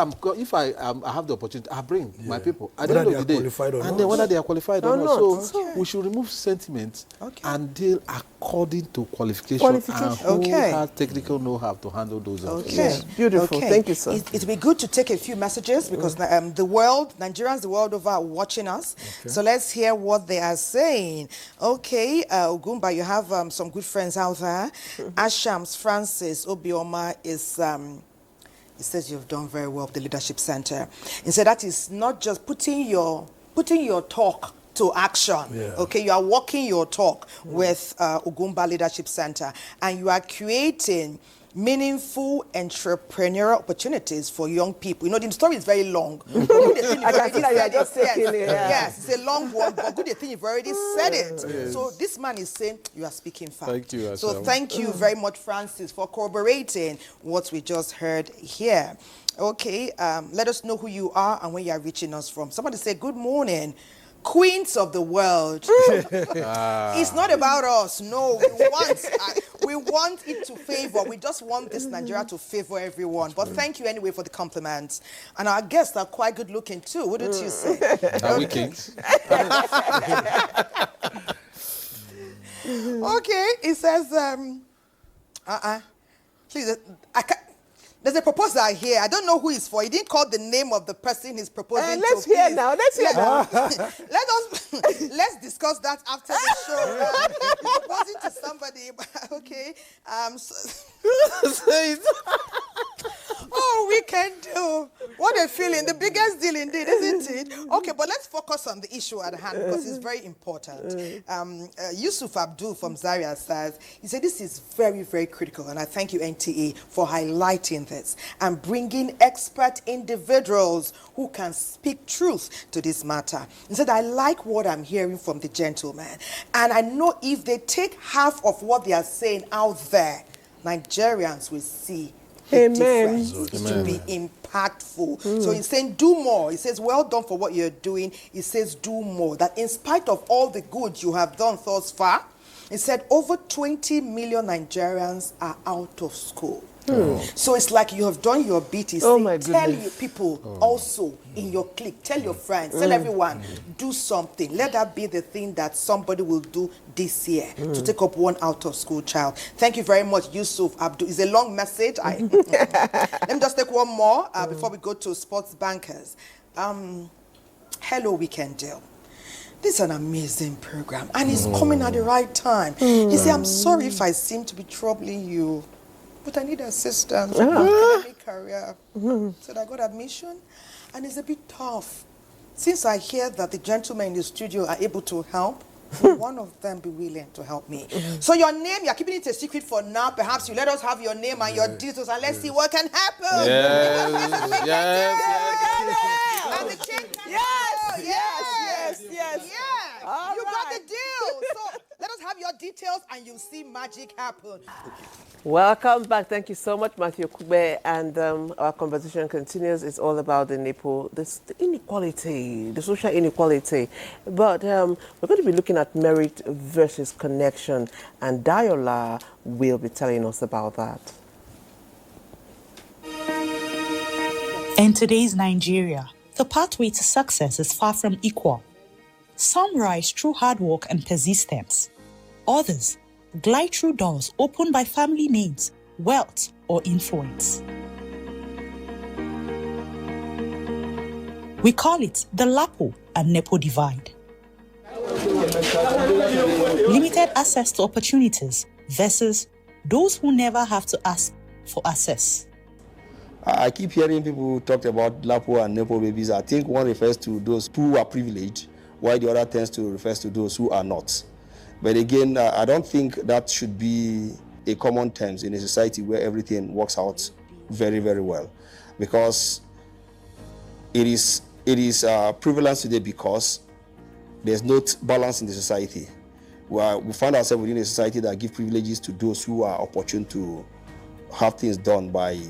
I have the opportunity, I bring my people. At the end of the day, and then whether they are qualified or not. So we should remove sentiment and deal according to qualification. And who has technical know-how to handle those Yes. Beautiful. Thank you, sir. It'd be good to take a few messages because the world, Nigerians the world over, are watching us. So let's hear what they are saying. Okay, Ugumba, you have some good friends out there. Ashams Francis Obioma is... He says you've done very well with the Leadership Center. And so that is not just putting your talk to action. Okay, you are walking your talk with Ugumba Leadership Center, and you are creating meaningful entrepreneurial opportunities for young people. The story is very long. I can see that you are just taking it. Yes, it's a long one, but good thing you've already said it. So this man is saying you are speaking fact. Thank you, Asha. So thank you very much, Francis, for corroborating what we just heard here. Okay, let us know who you are and where you are reaching us from. Somebody say, good morning. queens of the world. It's not about us. No, we want it to favor. We just want this Nigeria to favor everyone. But thank you anyway for the compliments. And our guests are quite good looking too, wouldn't you say? Are we kings? Okay, it says, please, there's a proposal here. I don't know who it's for. He didn't call the name of the person he's proposing let's to. hear now. Let's hear now. Let's discuss that after the show. He's proposing to somebody. Okay. Oh, we can do. What a feeling. The biggest deal indeed, isn't it? Okay, but let's focus on the issue at hand because it's very important. Yusuf Abdul from Zaria says, he said, this is very, very critical. And I thank you, NTA, for highlighting this and bringing expert individuals who can speak truth to this matter. He said, I like what I'm hearing from the gentleman. And I know if they take half of what they are saying out there, Nigerians will see the difference. It will be impactful. So he's saying do more. He says well done for what you're doing. He says do more. That in spite of all the good you have done thus far, he said over 20 million Nigerians are out of school. So it's like you have done your bit. Tell your people also in your clique, tell your friends, tell everyone, do something. Let that be the thing that somebody will do this year to take up one out of school child. Thank you very much, Yusuf Abdul. It's a long message. Let me just take one more before we go to sports bankers. Hello, Weekend Deal. This is an amazing program and it's coming at the right time. You see, I'm sorry if I seem to be troubling you, but I need assistance in my academic career. So I got admission, and it's a bit tough. Since I hear that the gentlemen in the studio are able to help, will one of them be willing to help me? So your name, you're keeping it a secret for now. Perhaps you let us have your name and your details, and let's see what can happen. And the check yes. You got the deal. So let us have your details, and you'll see magic happen. Welcome back. Thank you so much, Matthew Kube. And our conversation continues. It's all about the NEPO, the inequality, the social inequality. But we're going to be looking at merit versus connection. And Dayola will be telling us about that. In today's Nigeria, the pathway to success is far from equal. Some rise through hard work and persistence. Others glide through doors opened by family names, wealth, or influence. We call it the LAPO and NEPO divide. Limited access to opportunities versus those who never have to ask for access. I keep hearing people talk about LAPO and NEPO babies. I think one refers to those who are privileged, while the other tends to refer to those who are not. But again, I don't think that should be a common term in a society where everything works out very, very well. Because it is prevalent today because there's no balance in the society. We find ourselves within a society that gives privileges to those who are opportune to have things done by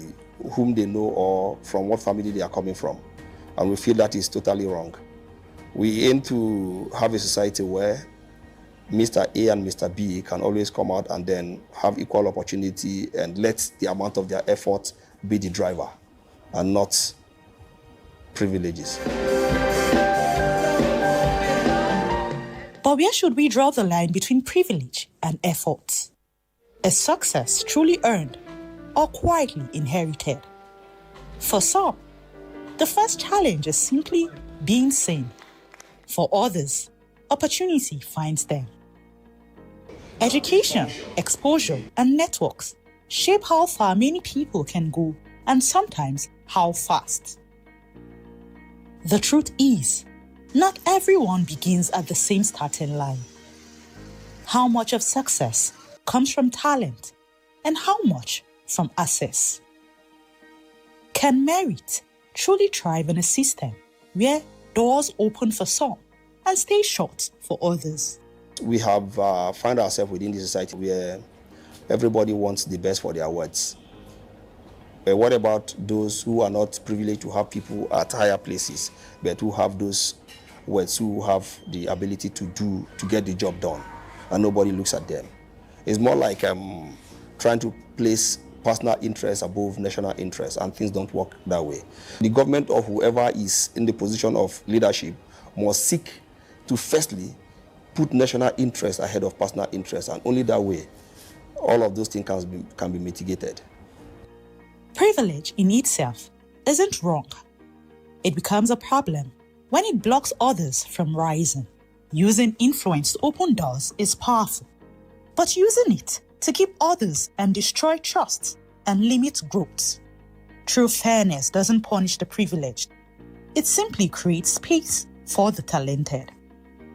whom they know or from what family they are coming from. And we feel that is totally wrong. We aim to have a society where Mr. A and Mr. B can always come out and then have equal opportunity and let the amount of their effort be the driver and not privileges. But where should we draw the line between privilege and effort? Is success truly earned or quietly inherited? For some, the first challenge is simply being seen. For others, opportunity finds them. Education, exposure, and networks shape how far many people can go and sometimes how fast. The truth is, not everyone begins at the same starting line. How much of success comes from talent and how much from access? Can merit truly thrive in a system where doors open for some and stay shut for others? We have found ourselves within the society where everybody wants the best for their words. But what about those who are not privileged to have people at higher places, but who have those words who have the ability to get the job done, and nobody looks at them. It's more like trying to place personal interests above national interests, and things don't work that way. The government or whoever is in the position of leadership must seek to firstly put national interests ahead of personal interests, and only that way all of those things can be mitigated. Privilege in itself isn't wrong. It becomes a problem when it blocks others from rising. Using influence to open doors is powerful, but using it to keep others and destroy trust and limit growth. True fairness doesn't punish the privileged. It simply creates space for the talented.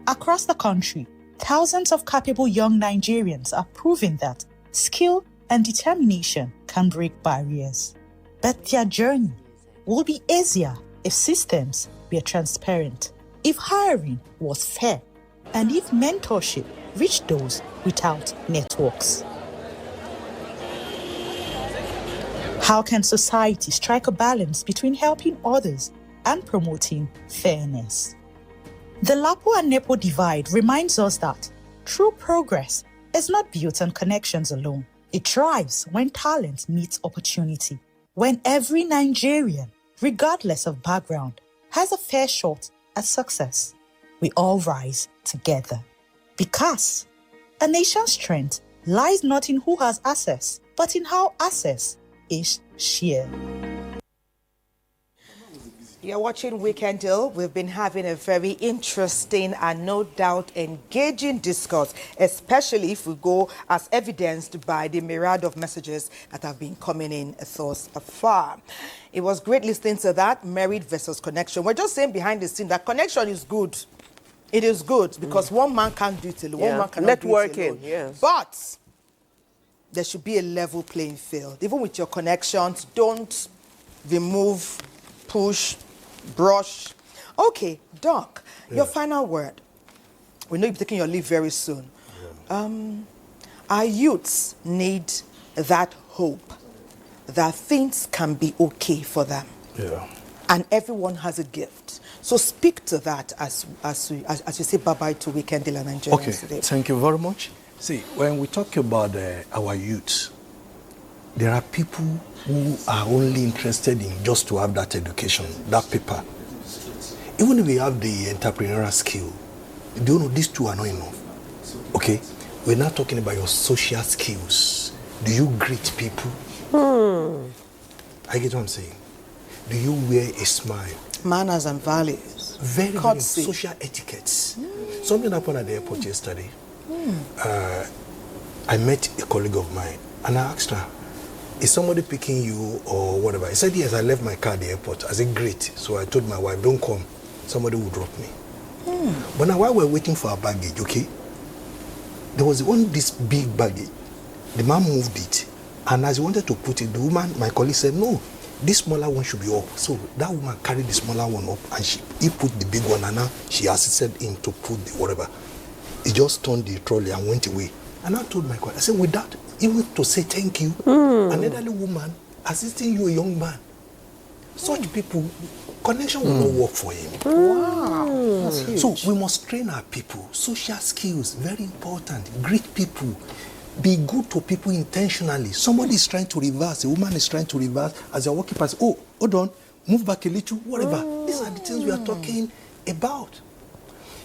Across the country, thousands of capable young Nigerians are proving that skill and determination can break barriers. But their journey will be easier if systems were transparent, if hiring was fair, and if mentorship reached those without networks. How can society strike a balance between helping others and promoting fairness? The LAPO and NEPO divide reminds us that true progress is not built on connections alone. It thrives when talent meets opportunity, when every Nigerian, regardless of background, has a fair shot at success. We all rise together. Because a nation's strength lies not in who has access, but in how access is shared. You're watching Weekend Deal. We've been having a very interesting and no doubt engaging discourse, especially if we go as evidenced by the myriad of messages that have been coming in thus far. It was great listening to that, merit versus connection. We're just saying behind the scene that connection is good. It is good because one man can't do it alone. One man cannot do it alone. Networking, yes. But there should be a level playing field. Even with your connections, don't remove, push, brush. Okay, Doc, your final word. We know you'll be taking your leave very soon. Our youths need that hope that things can be okay for them. Yeah. And everyone has a gift. So speak to that as you say bye-bye to Weekend Deal and Nigerians today. Thank you very much. See, when we talk about our youth, there are people who are only interested in just to have that education, that paper. Even if we have the entrepreneurial skill, do you know these two are not enough? Okay? We're not talking about your social skills. Do you greet people? I get what I'm saying. Do you wear a smile? Manners and values. Very important. Social etiquettes. Something happened at the airport yesterday. I met a colleague of mine and I asked her, is somebody picking you or whatever? He said, yes, I left my car at the airport. I said, great. So I told my wife, don't come. Somebody will drop me. But now while we're waiting for our baggage, okay, there was this big baggage. The man moved it. And as he wanted to put it, the woman, my colleague said, no, this smaller one should be up. So that woman carried the smaller one up and he put the big one and now she assisted him to put the whatever. He just turned the trolley and went away. And I told my colleague, I said, without even to say thank you, an elderly woman assisting you, a young man. Such people, connection will not work for him. Wow, that's huge. So we must train our people. Social skills, very important. Greet people. Be good to people intentionally. Somebody is trying to reverse. A woman is trying to reverse. As you're walking past, oh, hold on, move back a little, whatever. These are the things we are talking about.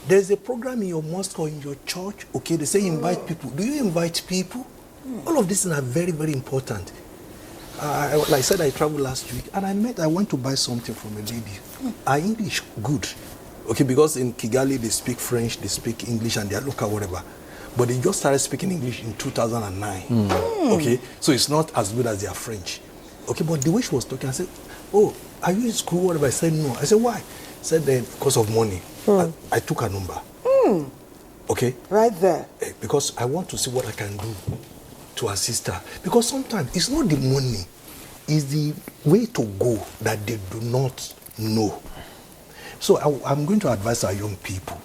There's a program in your mosque or in your church, okay, they say invite people. Do you invite people? All of these are very, very important. Like I said, I traveled last week and I went to buy something from a lady. Her English, good. Okay, because in Kigali, they speak French, they speak English, and they are local, whatever. But they just started speaking English in 2009. Okay, so it's not as good as their French. Okay, but the way she was talking, I said, oh, are you in school, whatever? I said, no. I said, why? Said then because of money. I took her number. Okay? Right there. Because I want to see what I can do to assist her. Because sometimes it's not the money, it's the way to go that they do not know. So I'm going to advise our young people.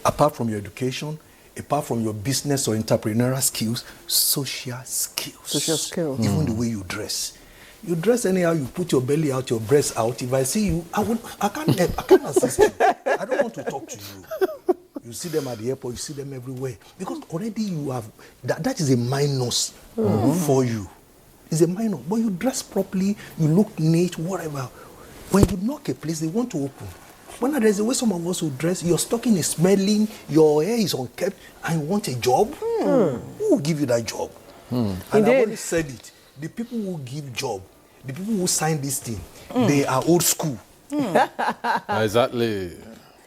Apart from your education, apart from your business or entrepreneurial skills, social skills. Social skills. Even the way you dress. You dress anyhow, you put your belly out, your breast out. If I see you, I can't assist you. I don't want to talk to you. You see them at the airport, you see them everywhere. Because already you have, that is a minus for you. It's a minor. But you dress properly, you look neat, whatever. When you knock a place, they want to open. When there's a way some of us will dress, your stocking is smelling, your hair is unkept, and you want a job, who will give you that job? And I've already said it. The people who give job, the people who sign this thing, they are old school. Exactly.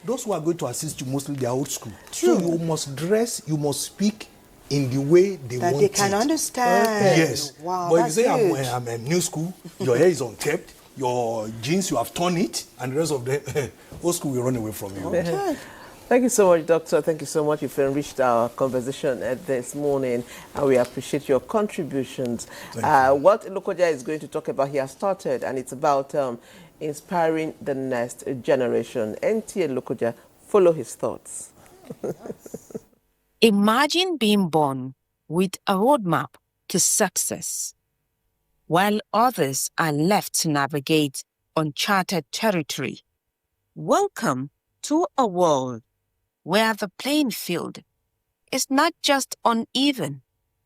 Those who are going to assist you, mostly they are old school. So you must dress, you must speak in the way they want it. That they can understand. Okay. Yes. Wow, but if you that's say I'm a new school, your hair is unkept, your jeans, you have torn it, and the rest of them, old school will run away from you. Okay. Thank you so much, Doctor. Thank you so much. You've enriched our conversation this morning, and we appreciate your contributions. What Lokoja is going to talk about, he has started, and it's about inspiring the next generation. NTA Lokoja, follow his thoughts. Imagine being born with a roadmap to success, while others are left to navigate uncharted territory. Welcome to a world where the playing field is not just uneven,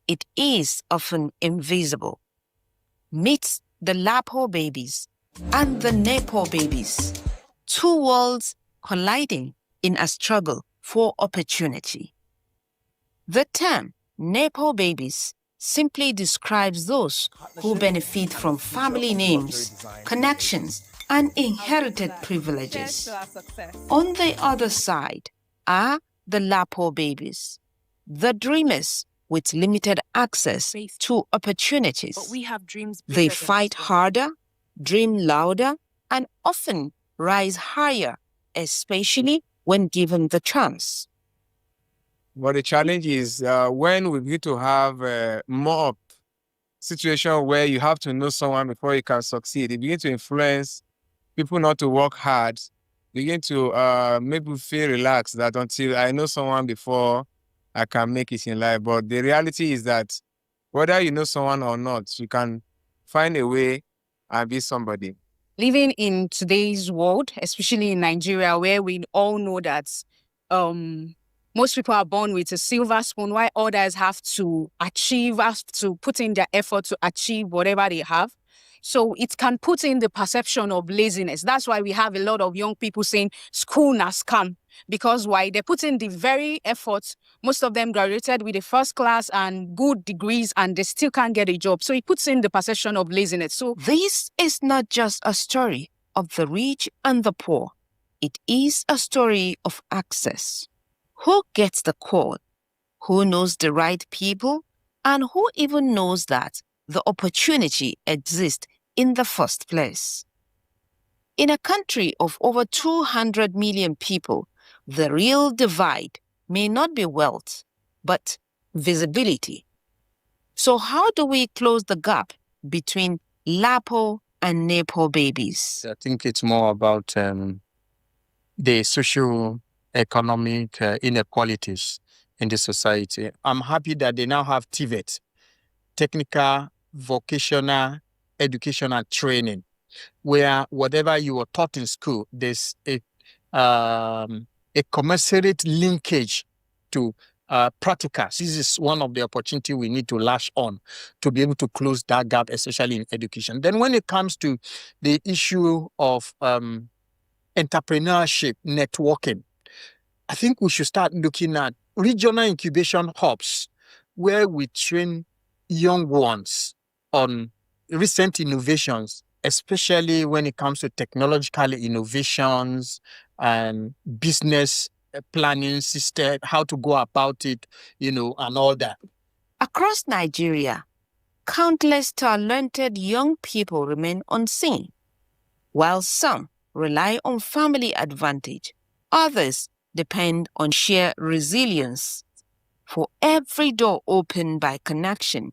it is often invisible. Meet the LAPO babies and the NEPO babies, two worlds colliding in a struggle for opportunity. The term NEPO babies simply describes those who benefit from family names, connections, and inherited privileges. On the other side are the LAPO babies, the dreamers with limited access to opportunities. But we have dreams. They fight harder, dream louder, and often rise higher, especially when given the chance. But the challenge is when we begin to have more situation where you have to know someone before you can succeed, it begin to influence people not to work hard, begin to make people feel relaxed that until I know someone before I can make it in life. But the reality is that whether you know someone or not, you can find a way and be somebody. Living in today's world, especially in Nigeria, where we all know that most people are born with a silver spoon, while others have to put in their effort to achieve whatever they have. So it can put in the perception of laziness. That's why we have a lot of young people saying school na scam. Because why? They put in the very effort. Most of them graduated with a first class and good degrees, and they still can't get a job. So it puts in the perception of laziness. So this is not just a story of the rich and the poor. It is a story of access. Who gets the call? Who knows the right people? And who even knows that the opportunity exists in the first place? In a country of over 200 million people, the real divide may not be wealth, but visibility. So how do we close the gap between LAPO and NEPO babies? I think it's more about the socio-economic inequalities in the society. I'm happy that they now have TVET, technical, vocational, educational training, where whatever you were taught in school, there's a commensurate linkage to practicals. This is one of the opportunities we need to lash on to be able to close that gap, especially in education. Then when it comes to the issue of entrepreneurship, networking, I think we should start looking at regional incubation hubs where we train young ones on recent innovations, especially when it comes to technological innovations and business planning system, how to go about it, and all that. Across Nigeria, countless talented young people remain unseen. While some rely on family advantage, others depend on sheer resilience. For every door opened by connection,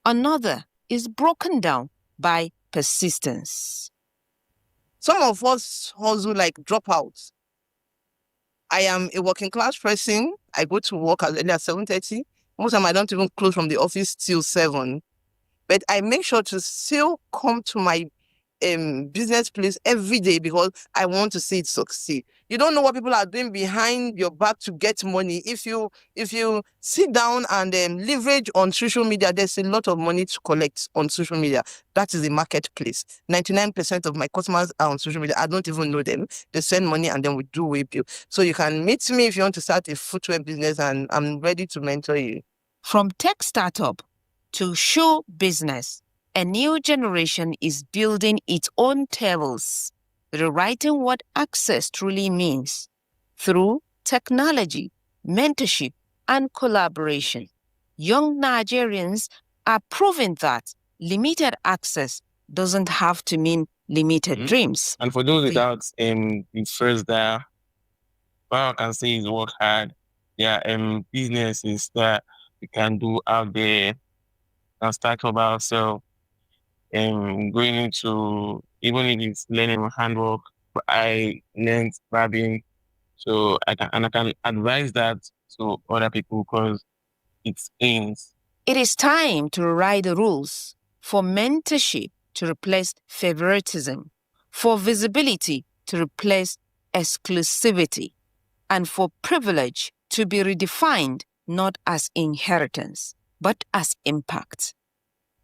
another is broken down by persistence. Some of us hustle like dropouts. I am a working class person. I go to work as early as 7:30. Most of the time I don't even close from the office till 7. But but I make sure to still come to my business place every day because I want to see it succeed. You don't know what people are doing behind your back to get money. If you sit down and leverage on social media, there's a lot of money to collect on social media. That is the marketplace. 99% of my customers are on social media. I don't even know them. They send money and then we do with you. So you can meet me if you want to start a footwear business, and I'm ready to mentor you. From tech startup to show business, a new generation is building its own tables, rewriting what access truly means through technology, mentorship, and collaboration. Young Nigerians are proving that limited access doesn't have to mean limited dreams. And for those without the first there, what I can say is work hard. Yeah, businesses that we can do out there and start up ourselves. Going into, even if it's learning handwork, I learned barbing, so I can advise that to other people because it's aims. It is time to rewrite the rules for mentorship to replace favoritism, for visibility to replace exclusivity, and for privilege to be redefined not as inheritance, but as impact.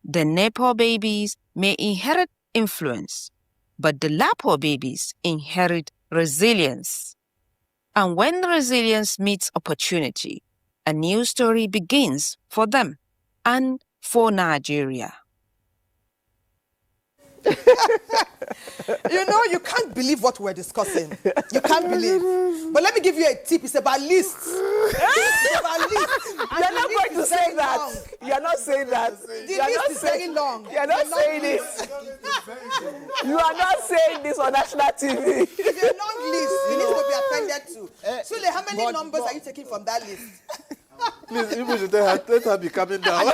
The NEPO babies may inherit influence, but the LAPO babies inherit resilience. And when resilience meets opportunity, a new story begins for them and for Nigeria. You know, you can't believe what we're discussing. You can't believe. But let me give you a tip. It's about lists. It's about lists. You're not going to say that. You're not saying that. The list is very long. You're not saying this. You are not saying this on national TV. It's a long list. You need to be attended to. Sule, how many numbers are you taking from that list? Please, people should let her be coming down.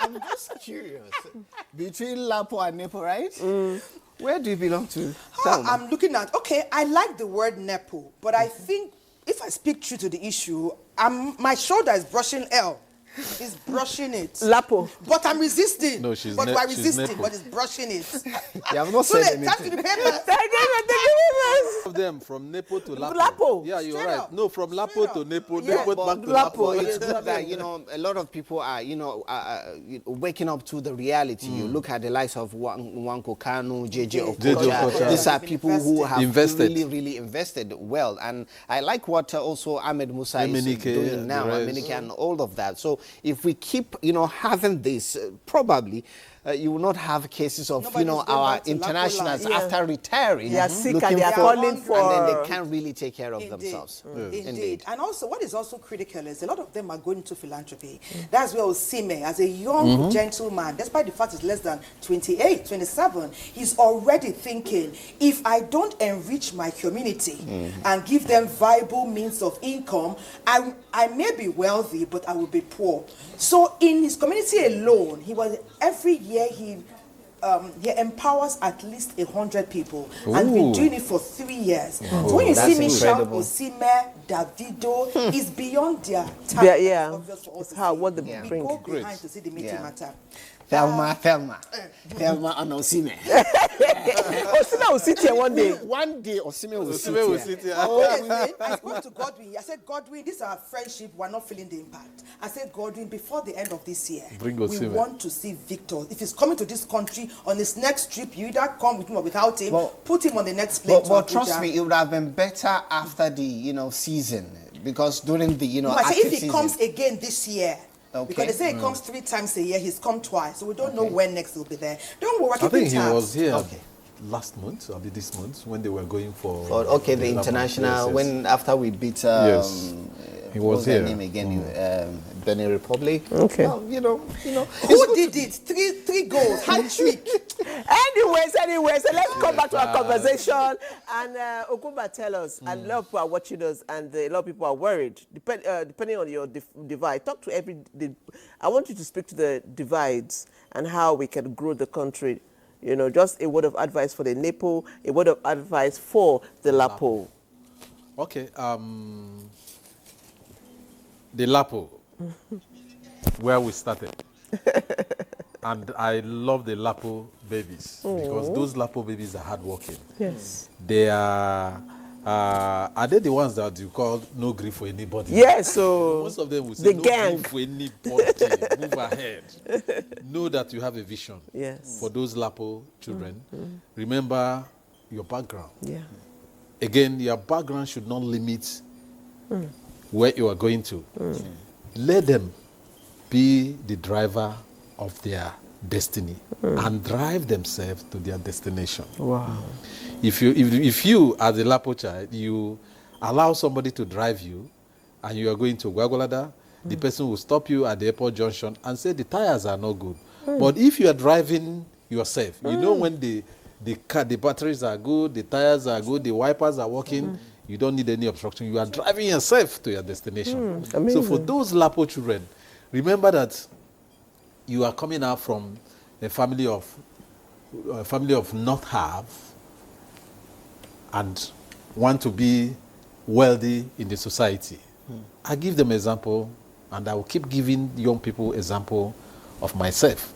I'm just curious. Between LAPO and NEPO, right? Where do you belong to? I'm looking at, okay, I like the word NEPO, but I think if I speak true to the issue, my shoulder is brushing L. It's brushing it. LAPO. But I'm resisting. No, she's But we're resisting, NEPO. but it's brushing it. You have not said anything. Come to the papers. Of them from NEPO to LAPO. LAPO. Yeah, you're right. No, from LAPO to NEPO, Yeah, NEPO but back to LAPO. it's good that, a lot of people are, waking up to the reality. You look at the likes of Nwanko Kanu, JJ Okocha. These are people who have really, really invested well. And I like what also Ahmed Musa is doing now, Emenike and all of that. So if we keep, having this, probably you will not have cases of, our internationals after retiring. They are sick and they are calling for... And then they can't really take care of themselves. Indeed. And also, what is also critical is a lot of them are going into philanthropy. That's where Osime, as a young gentleman, despite the fact he's less than 28, 27, he's already thinking, if I don't enrich my community and give them viable means of income, I may be wealthy, but I will be poor. So in his community alone, every year he empowers at least 100 people and been doing it for 3 years. So when you see me shout Osime, Davido, it's beyond their time. Yeah, it's what they bring. We go behind to see the meeting matter. Thelma and Osime. Osime will sit here one day. One day Osime will sit here. I spoke to Godwin. I said, Godwin, this is our friendship. We're not feeling the impact. I said, Godwin, before the end of this year, we want to see Victor. If he's coming to this country on his next trip, you either come with him or without him, put him on the next plane. But trust me, it would have been better after the season, because during the active if he season, comes again this year. Okay. Because they say he comes 3 times a year, he's come twice, so we don't know when next he'll be there. Don't worry, I think he was here last month, or this month, when they were going for the international, when after we beat he was here. Name again, Benin Republic. Okay. Well, who did it? Three goals, hat-trick. Anyways, so let's come back to our conversation. And Okumba, tell us, and a lot of people are watching us, and a lot of people are worried, depending on your divide. Talk to I want you to speak to the divides and how we can grow the country. Just a word of advice for the NEPO, a word of advice for the LAPO. Okay, the LAPO, where we started. And I love the LAPO babies because those LAPO babies are hardworking. Yes. They are they the ones that you call no grief for anybody? Yes, so most of them will say the no gang. grief for anybody. Move ahead. Know that you have a vision. Yes. For those LAPO children, remember your background. Yeah. Again, your background should not limit where you are going to. Let them be the driver of their destiny and drive themselves to their destination. Wow. If you as a LAPO child, you allow somebody to drive you and you are going to Gwagwalada, the person will stop you at the airport junction and say the tires are not good. But if you are driving yourself, you know when the batteries are good, the tires are good, the wipers are working, you don't need any obstruction. You are driving yourself to your destination. So for those LAPO children, remember that you are coming out from a family of not have and want to be wealthy in the society. I give them example, and I will keep giving young people example of myself.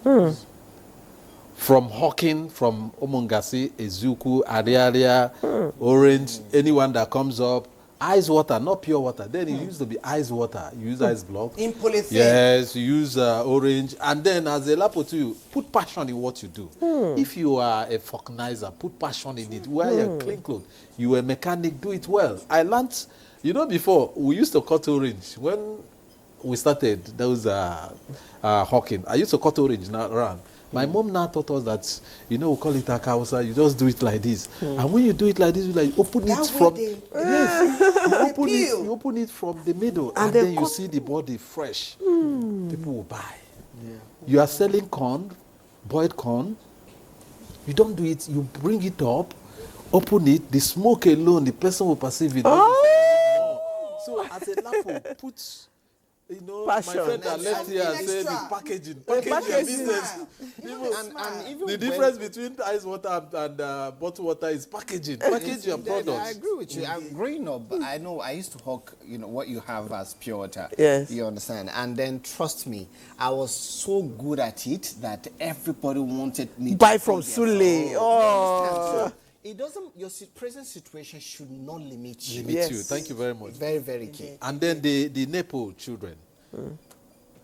From hawking, from Omongasi, Ezuku, Ariaria, Orange, anyone that comes up, ice water, not pure water. Then it used to be ice water. You use ice block. In polythene. Yes, you use orange. And then as a LAPO to you, put passion in what you do. If you are a vulcanizer, put passion in it. Wear your clean clothes. You are a mechanic, do it well. I learned, before, we used to cut orange. When we started, there was hawking. I used to cut orange around. My mom now taught us that, we call it akausa, you just do it like this. And when you do it like this, you open it from... you open it from the middle and then you see the body fresh. People will buy. You are selling corn, boiled corn. You don't do it, you bring it up, open it, the smoke alone, the person will perceive it. So as a LAPO, put... Passion. My friend that left here said the packaging business. And even the difference between ice water and bottled water is packaging. Package your products. I agree with you. Growing up, I know I used to hawk, what you have as pure water. Yes. You understand? And then, trust me, I was so good at it that everybody wanted me to buy from Sule. So it doesn't. Your present situation should not limit you. Limit you. Thank you very much. Very, very key. And then the NEPO children.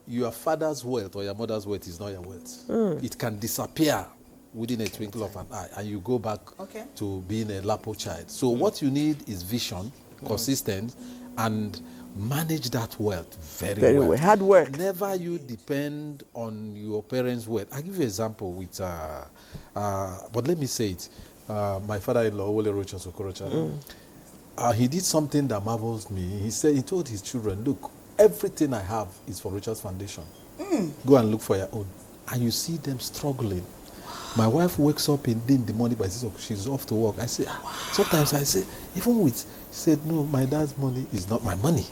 Your father's wealth or your mother's wealth is not your wealth. It can disappear within a twinkle of an eye, and you go back to being a LAPO child. So what you need is vision, consistent, and manage that wealth very well. Hard work. Never you depend on your parents' wealth. I'll give you an example with, but let me say it. My father-in-law, Wole Rocha Sokorocha, he did something that marvels me. He told his children, look, everything I have is for Richard's Foundation. Go and look for your own. And you see them struggling. My wife wakes up in the morning, but she's off to work. I say, sometimes I say, even with, she said, no, my dad's money is not my money.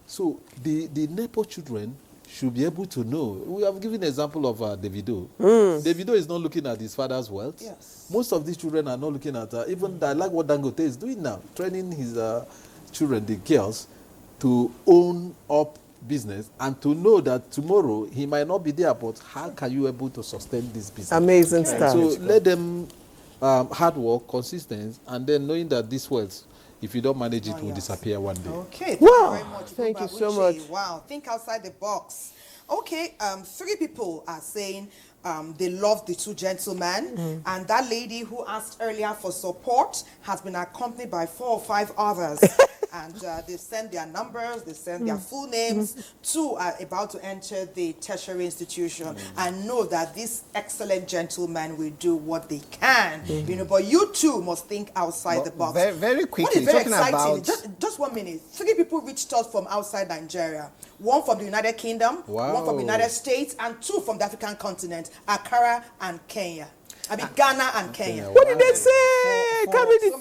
So the NEPO children should be able to know. We have given an example of Davido. Davido is not looking at his father's wealth. Yes. Most of these children are not looking at, even I like what Dangote is doing now, training his children, the girls, to own up business and to know that tomorrow he might not be there, but how can you able to sustain this business? Amazing stuff. So let them hard work, consistent, and then knowing that this wealth, if you don't manage it, will disappear one day. Okay, thank you so much. Wow, think outside the box. Okay, 3 people are saying they love the 2 gentlemen, and that lady who asked earlier for support has been accompanied by 4 or 5 others. And they send their numbers, they send their full names. 2 are about to enter the tertiary institution and know that these excellent gentlemen will do what they can. But you too must think outside the box. Very, very quickly. What is very talking exciting, just 1 minute. 3 people reached us from outside Nigeria. 1 from the United Kingdom, 1 from the United States, and 2 from the African continent, Accra and Kenya. I mean, Ghana and Kenya. What did they say? Can't read it.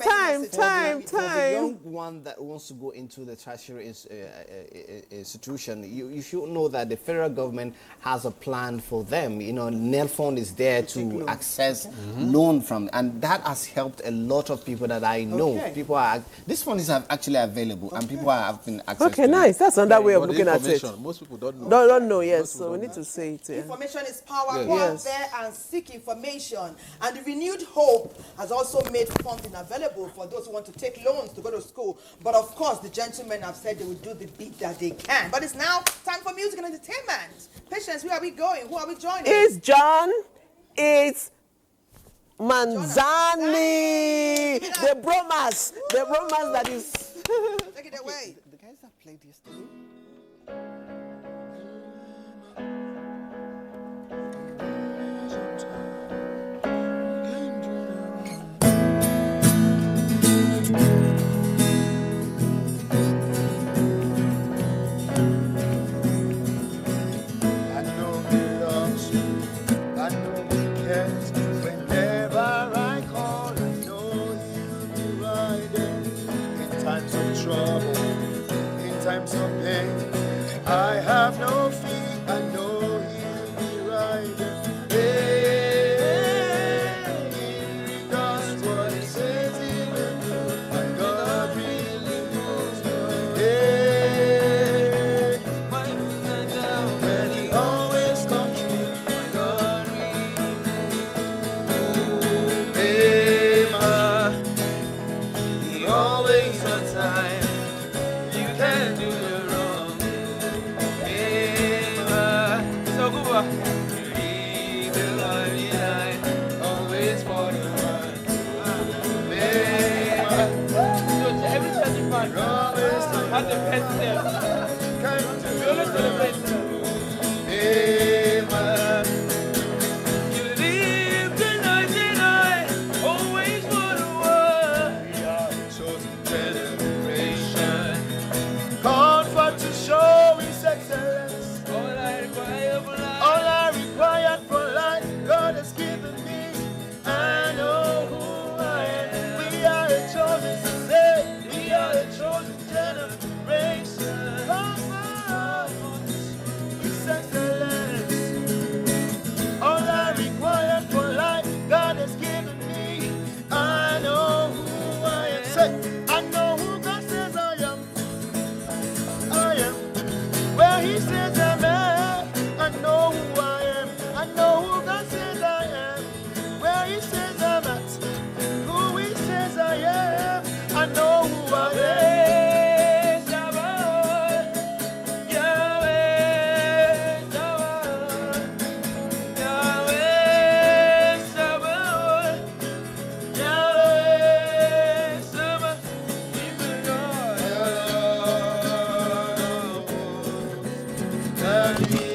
Time. For the young one that wants to go into the tertiary institution, you should know that the federal government has a plan for them. You know, NEL fund is there to access loan from, and that has helped a lot of people that I know. Okay. People are, this fund is actually available, and people have been accessing. Okay, nice. That's another way of looking at it. Most people don't know. Don't know, yes. So we need to say it. Information is power. Yes. Go out Yes. there and seek information. And the renewed hope has also made funding available for those who want to take loans to go to school. But of course, the gentlemen have said they will do the bit that they can. But it's now time for music and entertainment. Patience, where are we going? Who are we joining? It's John. It's Manzani. The bromas that is. Take it away. The guys that played yesterday. I know he loves you. I know he cares. Whenever I call, I know he'll be right there. In times of trouble, in times of pain, I have no fear. I know he'll be right there. He does what he says he will do. My God really knows what and he always comes through. My God he always on time. You can't do no wrong. So good. You leave the line behind, always for the one. So every time you find at the pet step, you always celebrate them. You leave the 99, always for the one. We are the chosen generation, called for to show His excellence. All I require for life, God has given me. I know who I am. We are a chosen society. We are a chosen generation. Called for His excellence. All I require for life, God has given me. I know who I am. Say, I know who God says I am. I am where He says I'm at. I know who I am. I know who God says I am. Where He says I'm at. Who He says I am. I know who I am. Yahweh,